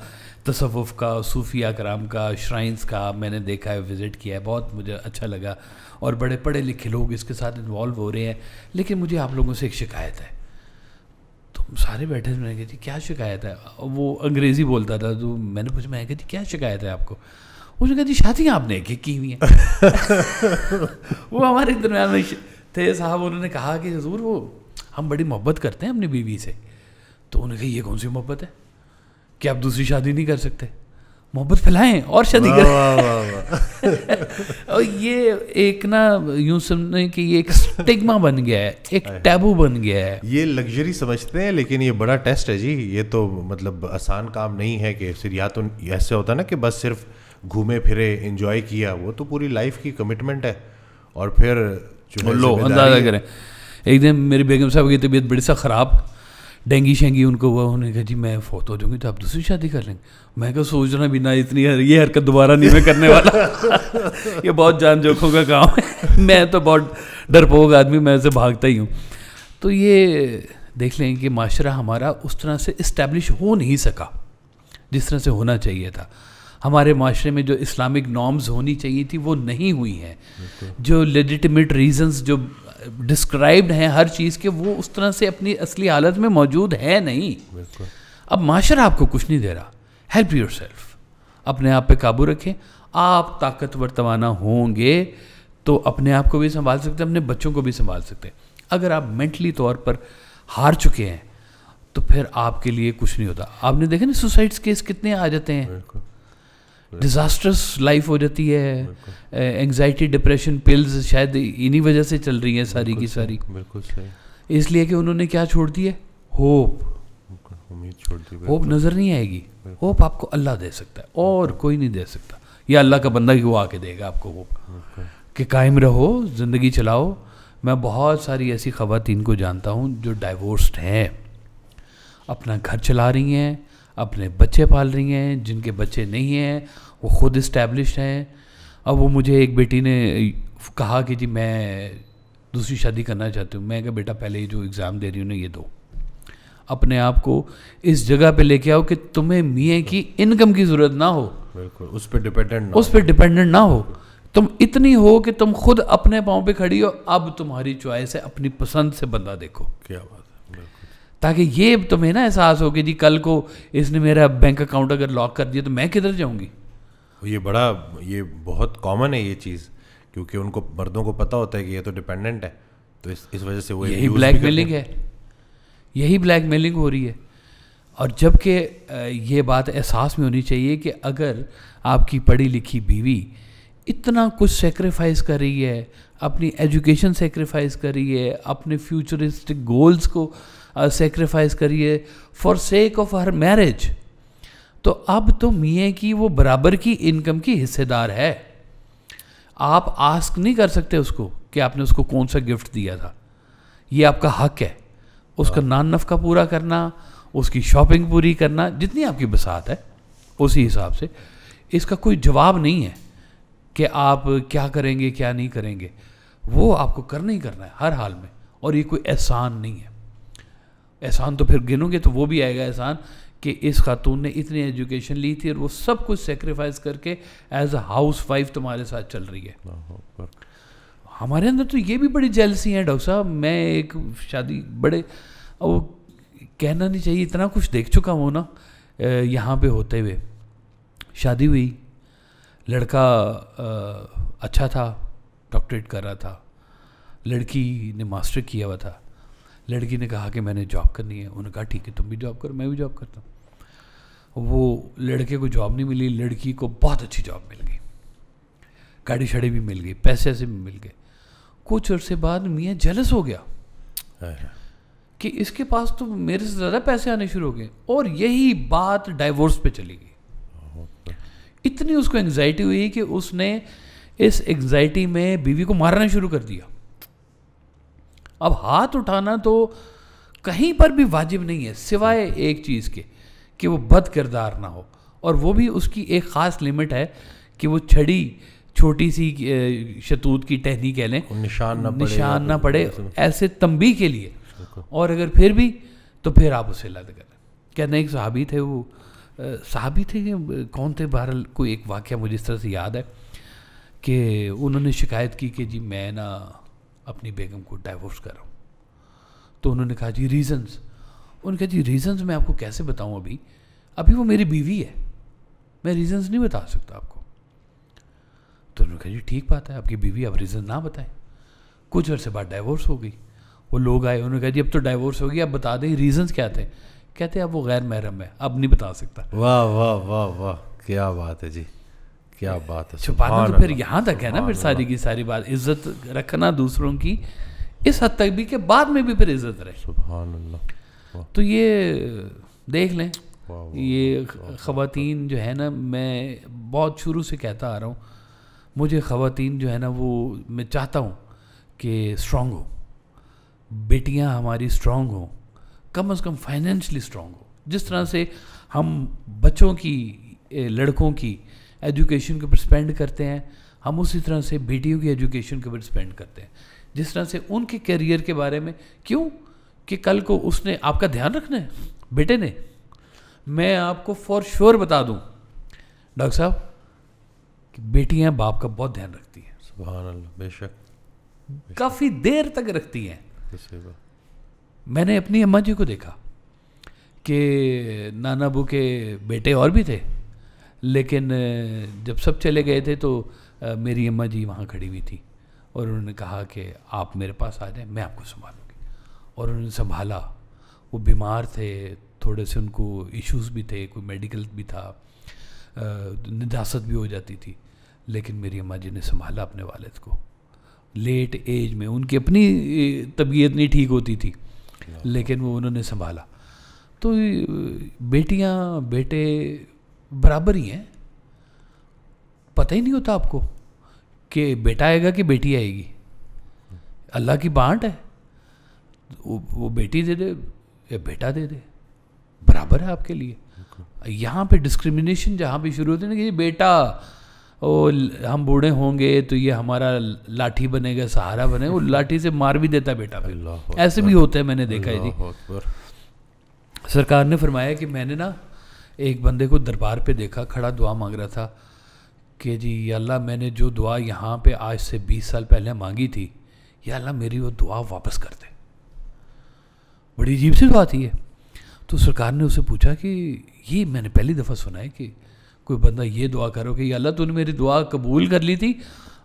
तसव्वुफ़ का, सूफिया कराम का, श्राइन्स का मैंने देखा है, विज़िट किया है, बहुत मुझे अच्छा लगा और बड़े पढ़े लिखे लोग इसके साथ इन्वॉल्व हो रहे हैं। लेकिन मुझे आप लोगों से एक शिकायत है। तो सारे बैठे थे, मैंने कहा जी क्या शिकायत है? वो अंग्रेज़ी बोलता था, तो मैंने पूछा, मैं कहा जी क्या शिकायत है आपको? उसने कहा जी शादियाँ आपने एक की हुई हैं। वो हमारे दरम्यान में थे साहब, उन्होंने कहा कि हुजूर वो हम बड़ी मोहब्बत करते हैं अपनी बीवी से। तो उन्होंने कहा ये कौन सी मोहब्बत है कि आप दूसरी शादी नहीं कर सकते? मोहब्बत फैलाएं और शादी करें। और ये एक ना यूं समझें कि ये एक स्टिग्मा बन गया है, एक टैबू बन गया है। ये लग्जरी समझते हैं, लेकिन ये बड़ा टेस्ट है जी। ये तो मतलब आसान काम नहीं है कि सिर्फ, या तो ऐसे होता ना कि बस सिर्फ घूमे फिरे एंजॉय किया, वो तो पूरी लाइफ की कमिटमेंट है। और फिर लो अंदाज़ा करें, एक दिन मेरी बेगम साहब की तबीयत बड़ी सा ख़राब, डेंगी शेंगी उनको हुआ, उन्होंने कहा जी मैं फोत हो जाऊँगी तो आप दूसरी शादी कर लेंगे। मैं क्या सोचना भी ना, इतनी ये हरकत दोबारा नहीं मैं करने वाला। ये बहुत जान जोखों का काम है। मैं तो बहुत डरपोक आदमी, मैं ऐसे भागता ही हूँ। तो ये देख लें कि माशरा हमारा उस तरह से इस्टेब्लिश हो नहीं सका जिस तरह से होना चाहिए था। हमारे माशरे में जो इस्लामिक नॉर्म्स होनी चाहिए थी वो नहीं हुई हैं। जो लेजिटिमेट रीजंस जो डिस्क्राइब्ड हैं हर चीज़ के, वो उस तरह से अपनी असली हालत में मौजूद है नहीं। अब माशरा आपको कुछ नहीं दे रहा। हेल्प योरसेल्फ, अपने आप पे काबू रखें। आप ताकतवर तवाना होंगे तो अपने आप को भी संभाल सकते हैं, अपने बच्चों को भी संभाल सकते हैं। अगर आप मेंटली तौर पर हार चुके हैं तो फिर आपके लिए कुछ नहीं होता। आपने देखा ना सुसाइड्स केस कितने आ जाते हैं, डिज़ास्टर्स लाइफ हो जाती है। एंग्जाइटी, डिप्रेशन, पिल्स शायद इन्हीं वजह से चल रही हैं सारी की सारी। बिल्कुल सही। इसलिए कि उन्होंने क्या छोड़ दिया? होप। उम्मीद छोड़ दी। होप नज़र नहीं आएगी। होप आपको अल्लाह दे सकता है और कोई नहीं दे सकता। या अल्लाह का बंदा ही वो आके देगा आपको होप कि कायम रहो, ज़िंदगी चलाओ। मैं बहुत सारी ऐसी ख़वातीन को जानता हूँ जो डाइवोर्स्ड हैं, अपना घर चला रही हैं, अपने बच्चे पाल रही हैं, जिनके बच्चे नहीं हैं वो ख़ुद इस्टेब्लिश्ड हैं। अब वो मुझे एक बेटी ने कहा कि जी मैं दूसरी शादी करना चाहती हूँ। मैं कहा बेटा पहले जो एग्ज़ाम दे रही हूँ ना ये दो, अपने आप को इस जगह पे लेके आओ कि तुम्हें मियाँ की इनकम की ज़रूरत ना हो, बिल्कुल उस पर डिपेंडेंट ना हो। तुम इतनी हो कि तुम खुद अपने पाँव पे खड़ी हो। अब तुम्हारी चॉइस है, अपनी पसंद से बंदा देखो। क्या बात है। ताकि ये तुम्हें ना एहसास हो कि जी कल को इसने मेरा बैंक अकाउंट अगर लॉक कर दिया तो मैं किधर जाऊंगी। ये बहुत कॉमन है ये चीज़, क्योंकि उनको मर्दों को पता होता है कि ये तो डिपेंडेंट है, तो इस वजह से वो यही ब्लैकमेलिंग है, यही ब्लैकमेलिंग हो रही है। और जबकि ये बात एहसास में होनी चाहिए कि अगर आपकी पढ़ी लिखी बीवी इतना कुछ सेक्रीफाइस कर रही है, अपनी एजुकेशन सेक्रीफाइस कर रही है, अपने फ्यूचरिस्टिक गोल्स को सेक्रीफाइस कर रही है for sake of her marriage, तो अब तो मियाँ की वो बराबर की इनकम की हिस्सेदार है। आप आस्क नहीं कर सकते उसको कि आपने उसको कौन सा गिफ्ट दिया था। ये आपका हक है, उसका नान नफ़का पूरा करना, उसकी शॉपिंग पूरी करना, जितनी आपकी बसात है उसी हिसाब से। इसका कोई जवाब नहीं है कि आप क्या करेंगे क्या नहीं करेंगे, वो आपको करना ही करना है हर हाल में। और ये कोई एहसान नहीं है। एहसान तो फिर गिनोगे तो वो भी आएगा एहसान कि इस खातून ने इतनी एजुकेशन ली थी और वो सब कुछ सेक्रीफाइस करके एज अ हाउस वाइफ तुम्हारे साथ चल रही है। हमारे अंदर तो ये भी बड़ी जेलसी है डॉक्टर साहब। मैं एक शादी बड़े, वो कहना नहीं चाहिए, इतना कुछ देख चुका हूँ ना यहाँ पे होते हुए। शादी हुई, लड़का अच्छा था, डॉक्टरेट कर रहा था, लड़की ने मास्टर किया हुआ था। लड़की ने कहा कि मैंने जॉब करनी है। उन्होंने कहा ठीक है तुम भी जॉब करो, मैं भी जॉब करता हूँ। वो लड़के को जॉब नहीं मिली, लड़की को बहुत अच्छी जॉब मिल गई, गाड़ी शाड़ी भी मिल गई, पैसे ऐसे भी मिल गए। कुछ अरसे बाद मियाँ जेलस हो गया कि इसके पास तो मेरे से ज़्यादा पैसे आने शुरू हो गए, और यही बात डाइवोर्स पे चली गई। इतनी उसको एंग्जाइटी हुई कि उसने इस एंग्जाइटी में बीवी को मारना शुरू कर दिया। अब हाथ उठाना तो कहीं पर भी वाजिब नहीं है, सिवाय एक चीज़ के कि वो बद किरदार ना हो, और वो भी उसकी एक ख़ास लिमिट है कि वो छड़ी छोटी सी शतूत की टहनी कह लें, निशान ना पड़े ऐसे तंबी के लिए, और अगर फिर भी तो फिर आप उसे लद करें। कहते एक सहाबी थे, वो सहाबी थे कौन थे, बहरहाल कोई एक वाक़या मुझे इस तरह से याद है कि उन्होंने शिकायत की कि जी मैं ना अपनी बेगम को डाइवोर्स कर रहा हूँ। तो उन्होंने कहा जी रीज़न्स। उन्होंने कहा जी रीज़न्स मैं आपको कैसे बताऊँ, अभी वो मेरी बीवी है, मैं रीज़न्स नहीं बता सकता आपको। तो उन्होंने कहा जी ठीक बात है, आपकी बीवी, अब रीज़न ना बताएं। कुछ अर्से बाद डाइवोर्स हो गई। वो लोग आए, उन्होंने कहा जी अब तो डाइवोर्स हो गई, अब बता दें रीज़न्स क्या थे। कहते अब वो गैर महरम है, अब नहीं बता सकता। वाह वाह वाह वाह, क्या बात है जी, क्या बात है। छुपाना तो फिर यहाँ तक है ना, फिर सारी की सारी बात, इज्जत रखना दूसरों की इस हद तक भी कि बाद में भी फिर इज्जत रहे। सुभान अल्लाह। तो ये देख लें, ये ख़वातीन जो है ना, मैं बहुत शुरू से कहता आ रहा हूँ, मुझे ख़वातीन जो है ना वो मैं चाहता हूँ कि स्ट्रॉन्ग हो, बेटियाँ हमारी स्ट्रॉन्ग हो, कम से कम फाइनेंशली स्ट्रॉन्ग हो। जिस तरह से हम बच्चों की, लड़कों की एजुकेशन के ऊपर स्पेंड करते हैं, हम उसी तरह से बेटियों की एजुकेशन के ऊपर स्पेंड करते हैं। जिस तरह से उनके करियर के बारे में, क्यों कि कल को उसने आपका ध्यान रखना है, बेटे ने। मैं आपको फॉर श्योर बता दूं डॉक्टर साहब कि बेटियां बाप का बहुत ध्यान रखती हैं। सुभान अल्लाह, बेशक काफ़ी देर तक रखती हैं। मैंने अपनी अम्मा जी को देखा कि नाना बू के बेटे और भी थे, लेकिन जब सब चले गए थे तो मेरी अम्मा जी वहाँ खड़ी हुई थी, और उन्होंने कहा कि आप मेरे पास आ जाएं, मैं आपको संभालूंगी। और उन्होंने संभाला। वो बीमार थे, थोड़े से उनको इश्यूज भी थे, कोई मेडिकल भी था, निजासत भी हो जाती थी, लेकिन मेरी अम्मा जी ने संभाला अपने वालिद को। लेट एज में उनकी अपनी तबीयत नहीं ठीक होती थी, लेकिन वो उन्होंने संभाला। तो बेटियां बेटे बराबर ही हैं। पता ही नहीं होता आपको कि बेटा आएगा कि बेटी आएगी, अल्लाह की बांट है। वो बेटी दे दे या बेटा दे दे, बराबर है आपके लिए। यहाँ पे डिस्क्रिमिनेशन जहाँ पे शुरू होती है ना कि बेटा ओ हम बूढ़े होंगे तो ये हमारा लाठी बनेगा, सहारा बने, वो लाठी से मार भी देता बेटा पे। ऐसे भी होते हैं, मैंने देखा है जी। सरकार ने फरमाया कि मैंने ना एक बंदे को दरबार पे देखा, खड़ा दुआ मांग रहा था कि जी या अल्लाह, मैंने जो दुआ यहाँ पे आज से 20 साल पहले मांगी थी, या अल्लाह मेरी वो दुआ वापस कर दे। बड़ी अजीब सी दुआ थी ये। तो सरकार ने उससे पूछा कि ये मैंने पहली दफ़ा सुना है कि कोई बंदा ये दुआ करो कि या अल्लाह तूने मेरी दुआ कबूल कर ली थी,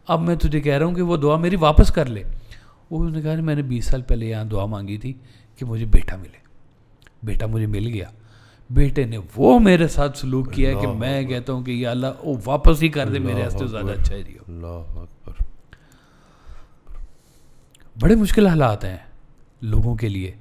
अब मैं तुझे कह रहा हूँ कि वो दुआ मेरी वापस कर ले। वो उसने कहा मैंने 20 साल पहले यहाँ दुआ मांगी थी कि मुझे बेटा मिले, बेटा मुझे मिल गया। बेटे ने वो मेरे साथ सलूक किया कि मैं कहता हूँ कि या अल्लाह वो वापस ही कर दे, मेरे वास्ते ज़्यादा अच्छा है। बड़े मुश्किल हालात हैं लोगों के लिए।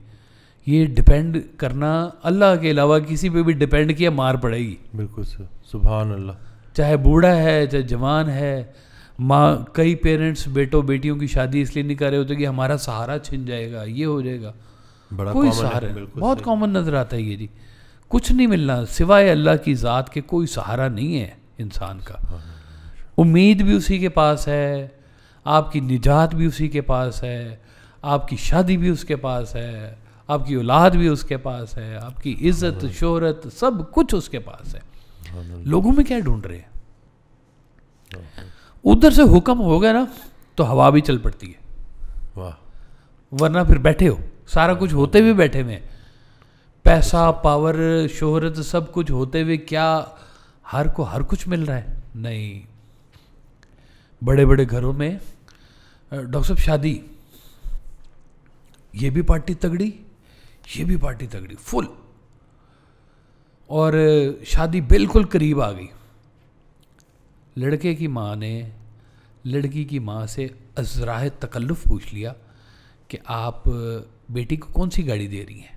ये डिपेंड करना अल्लाह के अलावा किसी पे भी डिपेंड किया मार पड़ेगी। बिल्कुल सुभान अल्लाह। चाहे बूढ़ा है चाहे जवान है, माँ, कई पेरेंट्स बेटों बेटियों की शादी इसलिए नहीं कर रहे होते कि हमारा सहारा छिन जाएगा, ये हो जाएगा। बड़ा कोई सहारा बहुत कॉमन नज़र आता है ये जी। कुछ नहीं मिलना सिवाय अल्लाह की ज़ात के, कोई सहारा नहीं है इंसान का। उम्मीद भी उसी के पास है, आपकी निजात भी उसी के पास है, आपकी शादी भी उसके पास है, आपकी औलाद भी उसके पास है, आपकी इज्जत शोहरत सब कुछ उसके पास है। लोगों में क्या ढूंढ रहे हैं? उधर से हुक्म हो गया ना तो हवा भी चल पड़ती है, वाह, वरना फिर बैठे हो, सारा कुछ होते हुए बैठे हुए, पैसा पावर शोहरत सब कुछ होते हुए क्या हर को हर कुछ मिल रहा है? नहीं। बड़े बड़े घरों में डॉक्टर साहब शादी ये भी पार्टी तगड़ी, ये भी पार्टी तगड़ी, फुल। और शादी बिल्कुल करीब आ गई। लड़के की माँ ने लड़की की माँ से अज़राए तकल्लुफ़ पूछ लिया कि आप बेटी को कौन सी गाड़ी दे रही हैं।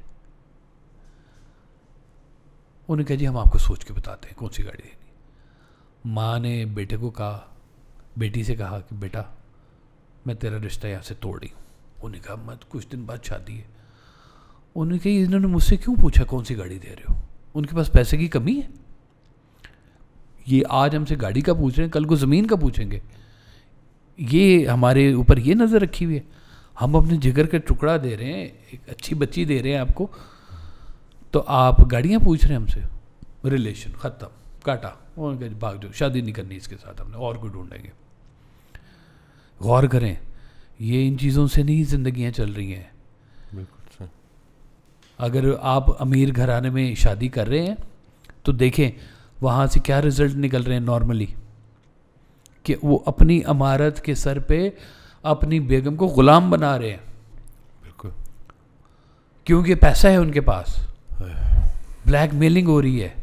उन्होंने कहा जी हम आपको सोच के बताते हैं कौन सी गाड़ी देनी। माँ ने बेटे को कहा, बेटी से कहा कि बेटा मैं तेरा रिश्ता यहाँ से तोड़ रही हूँ। उन्होंने कहा मत, कुछ दिन बाद शादी है। उन्होंने कहा इन्होंने मुझसे क्यों पूछा कौन सी गाड़ी दे रहे हो, उनके पास पैसे की कमी है? ये आज हमसे गाड़ी का पूछ रहे हैं, कल को ज़मीन का पूछेंगे। ये हमारे ऊपर ये नज़र रखी हुई है। हम अपने जिगर का टुकड़ा दे रहे हैं, एक अच्छी बच्ची दे रहे हैं आपको, तो आप गाड़ियाँ पूछ रहे हैं हमसे। रिलेशन ख़त्म, काटा। उन्होंने कहा भाग जाओ, शादी नहीं करनी इसके साथ, हमने और कोई ढूंढेंगे। गौर करें, ये इन चीज़ों से नहीं ज़िंदगियाँ चल रही हैं। अगर आप अमीर घराने में शादी कर रहे हैं तो देखें वहाँ से क्या रिज़ल्ट निकल रहे हैं नॉर्मली, कि वो अपनी अमारत के सर पे अपनी बेगम को ग़ुलाम बना रहे हैं। बिल्कुल, क्योंकि पैसा है उनके पास, ब्लैकमेलिंग हो रही है।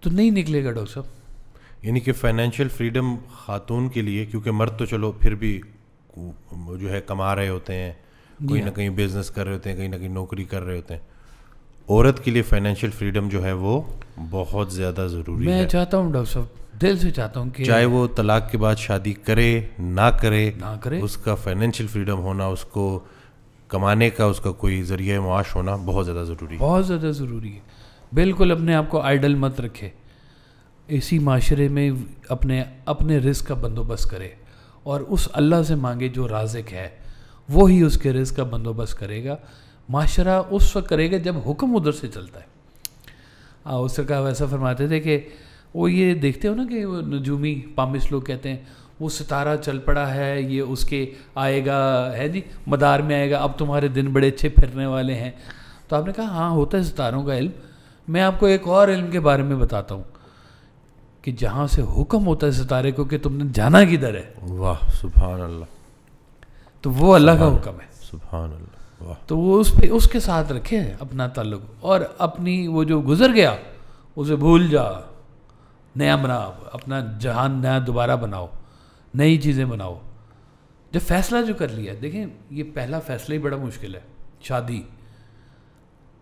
तो नहीं निकलेगा डॉक्टर साहब। यानी कि फाइनेंशियल फ्रीडम खातून के लिए, क्योंकि मर्द तो चलो फिर भी जो है कमा रहे होते हैं, कोई ना कहीं बिजनेस कर रहे होते हैं, कहीं ना कहीं नौकरी कर रहे होते हैं। औरत के लिए फाइनेंशियल फ्रीडम जो है वो बहुत ज़्यादा ज़रूरी है। मैं चाहता हूँ डॉक्टर साहब, दिल से चाहता हूँ कि चाहे वो तलाक के बाद शादी करे ना करे, उसका फाइनेंशियल फ्रीडम होना, उसको कमाने का उसका कोई ज़रिया मुआश होना बहुत ज़्यादा ज़रूरी है। बहुत ज़्यादा ज़रूरी है। बिल्कुल अपने आप को आइडल मत रखे, इसी माशरे में अपने रिस्क का बंदोबस्त करे और उस अल्लाह से मांगे जो राज़िक है, वो ही उसके रिस्क का बंदोबस्त करेगा। माशरा उस वक्त करेगा जब हुक्म उधर से चलता है। उस सरकार वैसा फरमाते थे कि वो ये देखते हो ना कि वो नजूमी पामिश लोग कहते हैं वो सितारा चल पड़ा है, ये उसके आएगा है जी, मदार में आएगा, अब तुम्हारे दिन बड़े अच्छे फिरने वाले हैं। तो आपने कहा हाँ होता है सितारों का इल्म। मैं आपको एक और इल्म के बारे में बताता हूँ कि जहाँ से हुक्म होता है सितारे को कि तुमने जाना किधर है, वाह सुभान अल्लाह, तो वो अल्लाह का हुक्म है। सुभान अल्लाह, वाह। तो वो उस पे उसके साथ रखे अपना ताल्लुक, और अपनी वो जो गुजर गया उसे भूल जा, नया बना, अपना जहान नया दोबारा बनाओ, नई चीज़ें बनाओ। जब फैसला जो कर लिया, देखें ये पहला फैसला ही बड़ा मुश्किल है, शादी।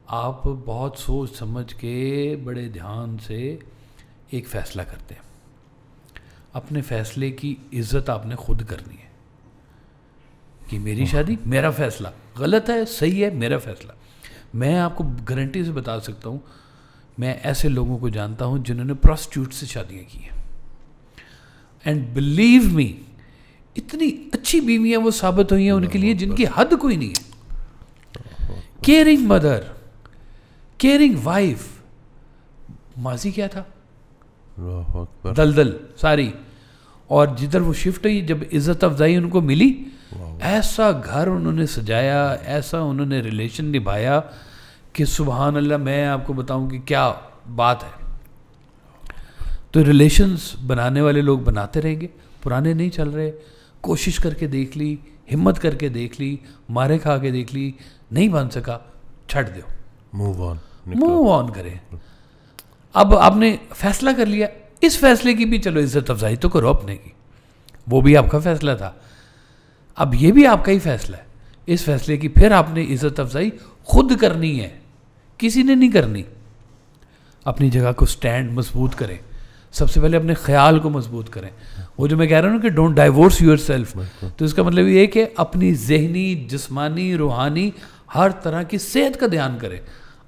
आप बहुत सोच समझ के बड़े ध्यान से एक फ़ैसला करते हैं। अपने फ़ैसले की इज़्ज़त आपने खुद करनी है कि मेरी शादी मेरा फ़ैसला, गलत है सही है मेरा फ़ैसला। मैं आपको गारंटी से बता सकता हूँ, मैं ऐसे लोगों को जानता हूँ जिन्होंने प्रोस्टिट्यूट से शादियाँ की हैं, एंड बिलीव मी इतनी अच्छी बीवियाँ वो साबित हुई हैं उनके लिए जिनकी हद कोई नहीं है। Caring mother, caring wife. माजी क्या था, दलदल सारी, और जिधर वो शिफ्ट हुई, जब इज़्ज़त अफजाई उनको मिली, ऐसा घर उन्होंने सजाया, ऐसा उन्होंने रिलेशन निभाया कि सुभान अल्लाह, मैं आपको बताऊं कि क्या बात है। तो रिलेशंस बनाने वाले लोग बनाते रहेंगे, पुराने नहीं चल रहे। कोशिश करके देख ली, हिम्मत करके देख ली, मारे खा के देख ली, नहीं बन सका, छੱਡ दो, मूव ऑन करें। अब आपने फैसला कर लिया, इस फैसले की भी चलो इज्जत अफजाई तो करो अपने की, वो भी आपका फैसला था, अब ये भी आपका ही फैसला है। इस फैसले की फिर आपने इज्जत अफजाई खुद करनी है, किसी ने नहीं करनी। अपनी जगह को स्टैंड मजबूत करें, सबसे पहले अपने ख्याल को मजबूत करें। वो जो मैं कह रहा हूँ कि डोंट डाइवोर्स यूर सेल्फ, तो इसका मतलब ये कि अपनी जहनी, जिस्मानी, रूहानी हर तरह की सेहत का ध्यान करें।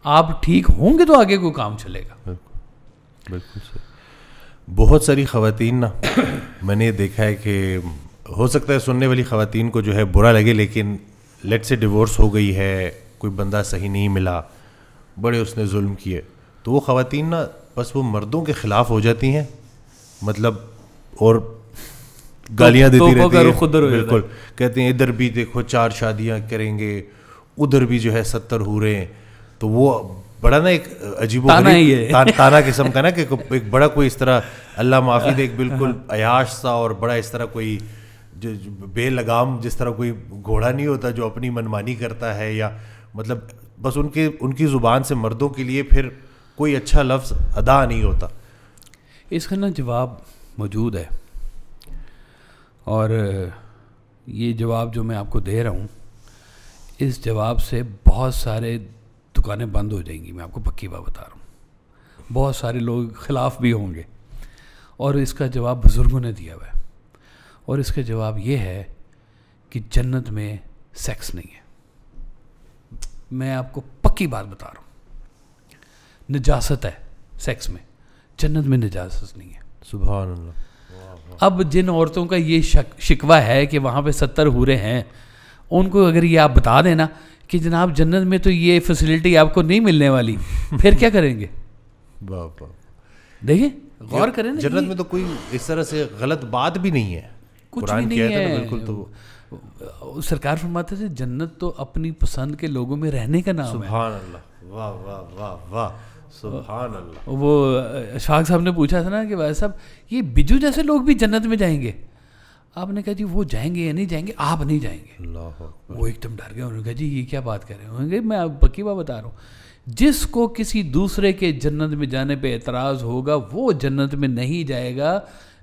आप ठीक होंगे तो आगे को काम चलेगा। बिल्कुल सही। बहुत सारी ख़वातीन ना मैंने देखा है कि हो सकता है सुनने वाली ख़वातीन को जो है बुरा लगे, लेकिन लेट से डिवोर्स हो गई है, कोई बंदा सही नहीं मिला, बड़े उसने जुल्म किए, तो वो ख़वातीन ना बस वो मर्दों के ख़िलाफ़ हो जाती हैं, मतलब और गालियाँ देती रहती हैं। बिल्कुल, कहते हैं इधर भी देखो 4 शादियाँ करेंगे, उधर भी जो है 70 हूरे हैं। तो वो बड़ा ना एक अजीबो ताना किस्म का ना कि एक बड़ा कोई इस तरह अल्लाह माफ़ी दे, एक बिल्कुल अयाश सा और बड़ा इस तरह कोई जो बेलगाम जिस तरह कोई घोड़ा नहीं होता जो अपनी मनमानी करता है, या मतलब बस उनकी ज़ुबान से मर्दों के लिए फिर कोई अच्छा लफ्ज़ अदा नहीं होता। इसका ना जवाब मौजूद है, और ये जवाब जो मैं आपको दे रहा हूँ, इस जवाब से बहुत सारे दुकानें बंद हो जाएंगी। मैं आपको पक्की बात बता रहा हूँ, बहुत सारे लोग ख़िलाफ़ भी होंगे, और इसका जवाब बुज़ुर्गों ने दिया हुआ है। और इसका जवाब ये है कि जन्नत में सेक्स नहीं है। मैं आपको पक्की बात बता रहा हूँ, निजासत है सेक्स में, जन्नत में निजासत नहीं है। सुभान अल्लाह। अब जिन औरतों का ये शिकवा है कि वहाँ पे 70 हूरें हैं, उनको अगर ये आप बता देना कि जनाब जन्नत में तो ये फैसिलिटी आपको नहीं मिलने वाली, फिर क्या करेंगे? देखिए, गौर करें ना, जन्नत में तो कोई इस तरह से गलत बात भी नहीं है, कुछ भी नहीं है बिल्कुल। तो सरकार फरमाते थे जन्नत तो अपनी पसंद के लोगों में रहने का नाम है। सुभान अल्लाह, वाह वाह वाह वाह, सुभान अल्लाह। वो अशफाक साहब ने पूछा था ना कि भाई साहब ये बिजू जैसे लोग भी जन्नत में जाएंगे? आपने कहा जी वो जाएंगे या नहीं जाएंगे, आप नहीं जाएंगे। वो एकदम डर गए, उन्होंने कहा जी ये क्या बात कर रहे होंगे? मैं आप पक्की बात बता रहा हूँ, जिसको किसी दूसरे के जन्नत में जाने पे एतराज़ होगा वो जन्नत में नहीं जाएगा।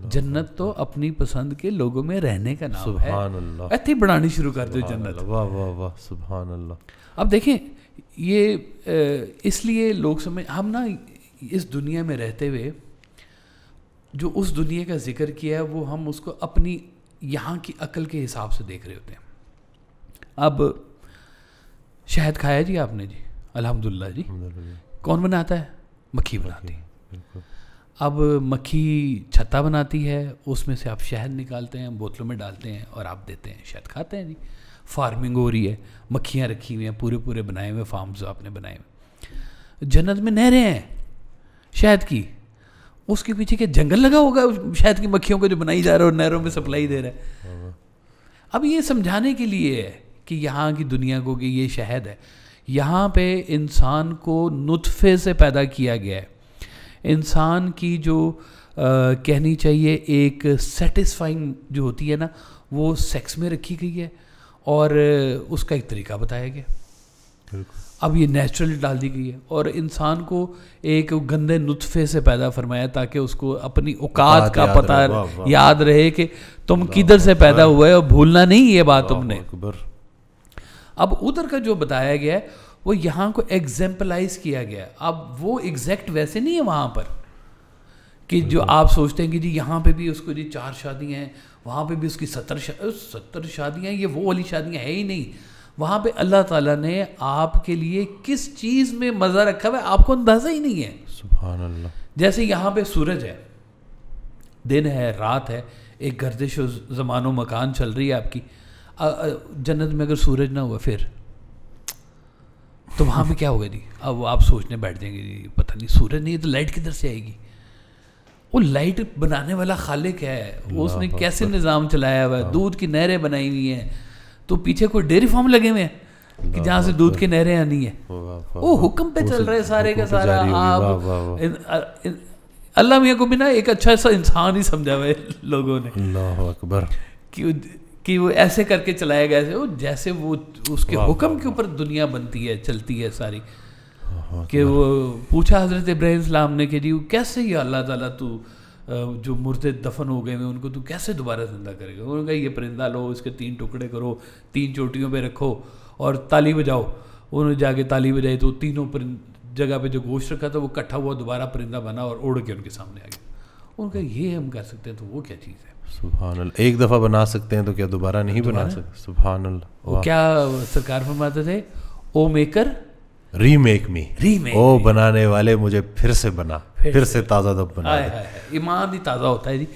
जन्नत तो अपनी पसंद के लोगों में रहने का नाम है। सुभान अल्लाह। ऐसे ही बढ़ानी शुरू कर दो जन्नत। वाह वाह वाह, सुभान अल्लाह। अब देखें, ये इसलिए लोग समझ, हम ना इस दुनिया में रहते हुए जो उस दुनिया का जिक्र किया है वो हम उसको अपनी यहाँ की अकल के हिसाब से देख रहे होते हैं। अब शहद खाया जी आपने जी, अल्हम्दुलिल्लाह जी। कौन बनाता है? मक्खी बनाती है। अब मक्खी छत्ता बनाती है, उसमें से आप शहद निकालते हैं, बोतलों में डालते हैं और आप देते हैं, शहद खाते हैं जी। फार्मिंग हो रही है, मक्खियाँ रखी हुई हैं, पूरे पूरे बनाए हुए फार्म्स आपने बनाए हुए। जन्नत में नहरें हैं शहद की, उसके पीछे क्या जंगल लगा होगा शहद की मक्खियों को जो बनाई जा रहा है और नहरों में सप्लाई दे रहा है। अब ये समझाने के लिए है कि यहाँ की दुनिया को कि ये शहद है, यहाँ पे इंसान को नुत्फे से पैदा किया गया है। इंसान की जो कहनी चाहिए एक सेटिस्फाइंग जो होती है ना, वो सेक्स में रखी गई है और उसका एक तरीका बताया गया। अब ये नेचुरल डाल दी गई है और इंसान को एक गंदे नुत्फे से पैदा फरमाया ताकि उसको अपनी औकात का पता याद रहे कि तुम किधर से पैदा हुए और भूलना नहीं ये बात तुमने। अब उधर का जो बताया गया है वो यहाँ को एग्जाम्पलाइज किया गया है। अब वो एग्जैक्ट वैसे नहीं है वहाँ पर कि जो आप सोचते हैं कि जी यहाँ पे भी उसको जी 4 शादियाँ हैं, वहाँ पे भी उसकी 70 शादियाँ, ये वो वाली शादियाँ है ही नहीं। वहाँ पे अल्लाह ताला ने आपके लिए किस चीज़ में मज़ा रखा हुआ है आपको अंदाज़ा ही नहीं है। सुभान अल्लाह। जैसे यहाँ पे सूरज है, दिन है, रात है, एक गर्दिश ज़मानो मकान चल रही है आपकी। जन्नत में अगर सूरज ना हुआ फिर तो वहाँ पे क्या होगा जी? अब आप सोचने बैठ जाएंगे जी पता नहीं सूरज नहीं है तो लाइट किधर से आएगी? वो लाइट बनाने वाला खालिक है, उसने कैसे निज़ाम चलाया हुआ है। दूध की नहरें बनाई हुई हैं तो पीछे कोई डेयरी फार्म लगे हुए हैं कि जहाँ से दूध की नहरें आनी है। वो हुक्म पे चल रहे सारे का सारा। आप अल्लाह मियाँ को भी ना एक अच्छा सा इंसान ही समझा हुआ है लोगों ने। अल्लाह अकबर। कि वो ऐसे करके चलाया गया है, वो जैसे वो उसके हुक्म के ऊपर दुनिया बनती है, चलती है सारी। कि वो पूछा हज़रत इब्राहीम सलाम ने कि जी कैसे ये अल्लाह ताला तू जो मुर्दे दफन हो गए हैं उनको तू कैसे दोबारा ज़िंदा करेगा? उन्होंने कहा ये परिंदा लो, इसके 3 टुकड़े करो, 3 चोटियों पे रखो और ताली बजाओ। उन्होंने जाके ताली बजाई तो तीनों जगह पे जो गोश्त रखा था वो इकट्ठा हुआ, दोबारा परिंदा बना और उड़ के उनके सामने आ गया। उनका ये हम कर सकते हैं तो वो क्या चीज़ है? सुभान अल्लाह। एक दफ़ा बना सकते हैं तो क्या दोबारा नहीं बना सकते? सुभान अल्लाह। वो क्या सरकार फरमाते थे, ओ मेकर रीमेक मी, ओ बनाने वाले मुझे फिर से बना, फिर से ताज़ा दम बना। ईमान ही ताज़ा होता है जी,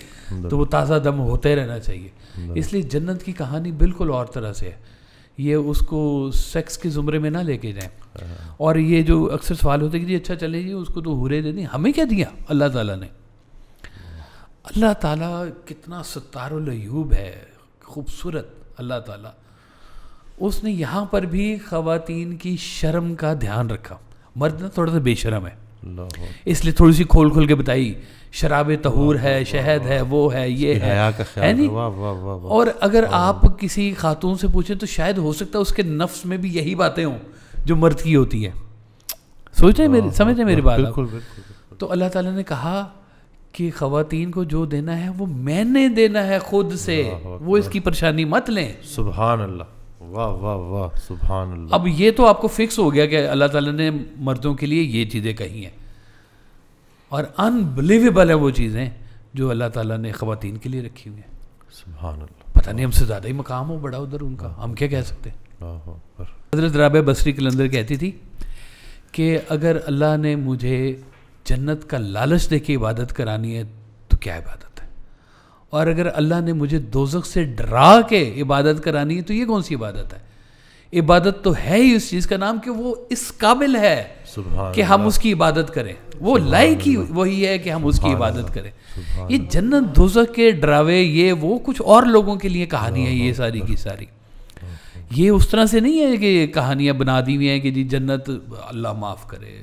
तो वो ताज़ा दम होते रहना चाहिए। इसलिए जन्नत की कहानी बिल्कुल और तरह से है। ये उसको सेक्स के ज़ुमरे में ना लेके जाएं। और ये जो अक्सर सवाल होते हैं कि जी अच्छा चले जी उसको तो हुरे दे दी, हमें क्या दिया अल्लाह ताला ने? अल्लाह ताला कितना सत्तारुल अय्यूब है, खूबसूरत अल्लाह ताला। उसने यहाँ पर भी ख़वातीन की शर्म का ध्यान रखा। मर्द ना थोड़ा सा बेशर्म है, इसलिए थोड़ी सी खोल खोल के बताई, शराब तहूर है, शहद है, वो है, ये है नहीं। और अगर आप किसी खातून से पूछें तो शायद हो सकता है उसके नफ्स में भी यही बातें हों जो मर्द की होती है। सोचते मेरी, समझते मेरी बात? बिल्कुल। तो अल्लाह ताला ने कहा कि ख़वातीन को जो देना है वो मैंने देना है खुद से, वो इसकी परेशानी मत लें। सुभान अल्लाह, वाह वाह वाह, सुभान अल्लाह। अब ये तो आपको फिक्स हो गया कि अल्लाह ताला ने मर्दों के लिए ये चीज़ें कही हैं, और अनबिलीवेबल है वो चीज़ें जो अल्लाह ताला ने ख़वातीन के लिए रखी हुई हैं। सुभान अल्लाह। पता नहीं हमसे ज़्यादा ही मकाम हो बड़ा उधर उनका, हम क्या कह सकते हैं। हज़रत राबिया बसरी कलंदर कहती थी कि अगर अल्लाह ने मुझे जन्नत का लालच दे के इबादत करानी है तो क्या इबादत है, और अगर अल्लाह ने मुझे दोज़ख से डरा के इबादत करानी है तो ये कौन सी इबादत है। इबादत तो है ही उस चीज़ का नाम कि वो इस काबिल है कि हम उसकी इबादत करें, वो लायक ही वही है कि हम उसकी इबादत करें। ये जन्नत दोज़ख के डरावे, ये वो कुछ और लोगों के लिए कहानी है ये सारी की सारी। ये उस तरह से नहीं है कि कहानियाँ बना दी हुई हैं कि जी जन्नत अल्लाह माफ़ करे।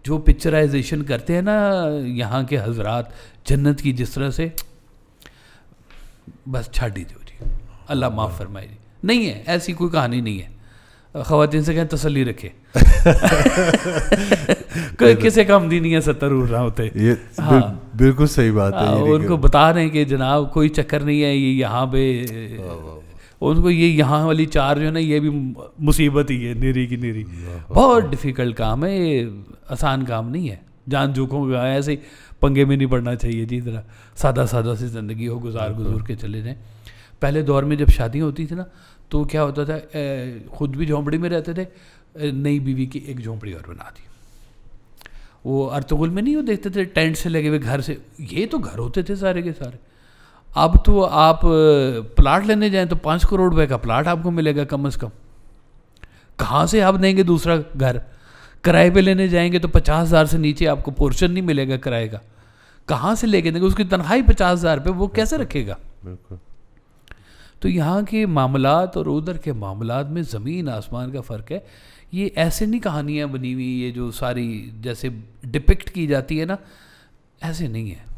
जो पिक्चराइजेशन करते हैं ना यहाँ के हजरात जन्नत की, जिस तरह से बस छाड़ दीजिए जी, अल्लाह माफ़ फरमाए जी, नहीं है, ऐसी कोई कहानी नहीं है। ख़वातीन से कहें तसल्ली रखे कोई किसी का आमदी नहीं है 70 उड़ रहा होते। ये बिल्कुल सही बात है। उनको बता रहे हैं कि जनाब कोई चक्कर नहीं है, ये यहाँ पे उनको ये यहाँ वाली 4 जो है ना ये भी मुसीबत ही है, नीरी की नीरी। बहुत डिफ़िकल्ट काम है ये, आसान काम नहीं है। जान जोखों ऐसे ही पंगे में नहीं पड़ना चाहिए जी। ज़रा सादा सादा सी ज़िंदगी हो, गुजर के चले जाएँ। पहले दौर में जब शादियाँ होती थी ना तो क्या होता था, ख़ुद भी झोंपड़ी में रहते थे, नई बीवी की एक झोंपड़ी और बना दी। वो अर्तुगरुल में नहीं, वो देखते थे टेंट से लगे हुए घर से, ये तो घर होते थे सारे के सारे। अब तो आप प्लाट लेने जाएं तो 5 करोड़ रुपए का प्लाट आपको मिलेगा कम से कम। कहाँ से आप देंगे दूसरा घर? किराए पे लेने जाएंगे तो 50,000 से नीचे आपको पोर्शन नहीं मिलेगा किराए का। कहाँ से लेके देंगे? उसकी तनख्वाही 50,000 पे, वो कैसे रखेगा? बिल्कुल। तो यहाँ के मामलात और उधर के मामलात में ज़मीन आसमान का फ़र्क है। ये ऐसे नहीं कहानियाँ बनी हुई, ये जो सारी जैसे डिपिक्ट की जाती है ना, ऐसे नहीं है।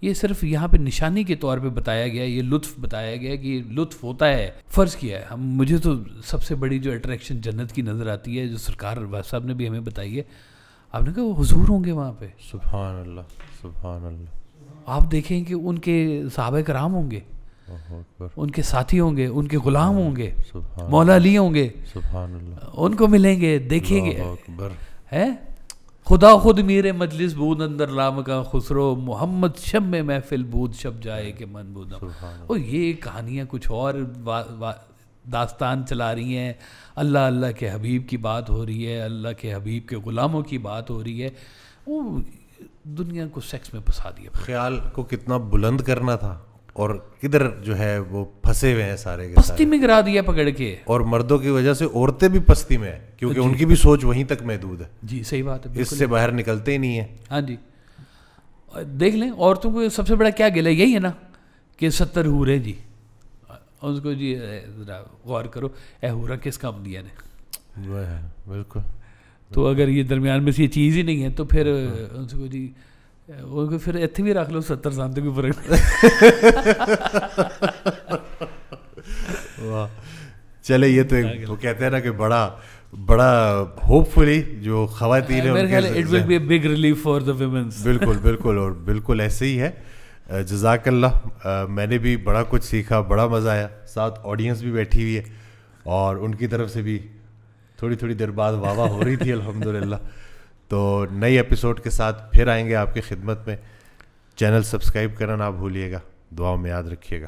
ये सिर्फ यहाँ पे निशानी के तौर पे बताया गया, ये लुत्फ़ बताया गया कि ये लुत्फ़ होता है। फ़र्ज़ किया है हम, मुझे तो सबसे बड़ी जो अट्रैक्शन जन्नत की नज़र आती है, जो सरकार वाह साहब ने भी हमें बताई है, आपने कहा वो हुजूर होंगे वहाँ पे। सुभान अल्लाह, सुभान अल्लाह। आप देखें कि उनके सहाबा कराम होंगे, उनके साथी होंगे, उनके ग़ुलाम होंगे, मौला अली होंगे, सुभान अल्लाह, उनको मिलेंगे, देखेंगे। है खुदा खुद मेरे मजलिस बूद अंदर लाम का खुसरो, मोहम्मद शब में महफिल बूद शब जाए के मन बूद। और ये कहानियाँ कुछ और दास्तान चला रही हैं। अल्लाह अल्लाह के हबीब की बात हो रही है, अल्लाह के हबीब के ग़ुलामों की बात हो रही है। वो दुनिया को सेक्स में फंसा दिया। ख्याल को कितना बुलंद करना था और किधर जो है वो फंसे हुए हैं सारे के पस्ती में गिरा दिया पकड़ के। और मर्दों की वजह से औरतें भी पस्ती में है, क्योंकि उनकी भी सोच वहीं तक महदूद है। जी सही बात है, इससे बाहर निकलते ही नहीं है। हाँ जी, देख लें औरतों को सबसे बड़ा क्या गिला, यही है ना कि 70 हूरे जी, उसको जी गौर करो, ए हूरा किस काम दिया ने। बिल्कुल। तो अगर ये दरमियान में से ये चीज़ ही नहीं है तो फिर उसको जी वो फिर इतने भी रख लो 70 साल तक भी फर्क। वाह, चले ये तो एक वो कहते हैं ना कि बड़ा बड़ा होपफुली जो ख़वातीन है उनके it will be a big relief for the womens. बिल्कुल बिल्कुल, और बिल्कुल ऐसे ही है। जज़ाकल्लाह, मैंने भी बड़ा कुछ सीखा, बड़ा मज़ा आया। साथ ऑडियंस भी बैठी हुई है और उनकी तरफ से भी थोड़ी थोड़ी देर बाद वाह वाह हो रही थी अल्हम्दुलिल्लाह। तो नई एपिसोड के साथ फिर आएंगे आपकी खिदमत में। चैनल सब्सक्राइब करना ना भूलिएगा, दुआओं में याद रखिएगा।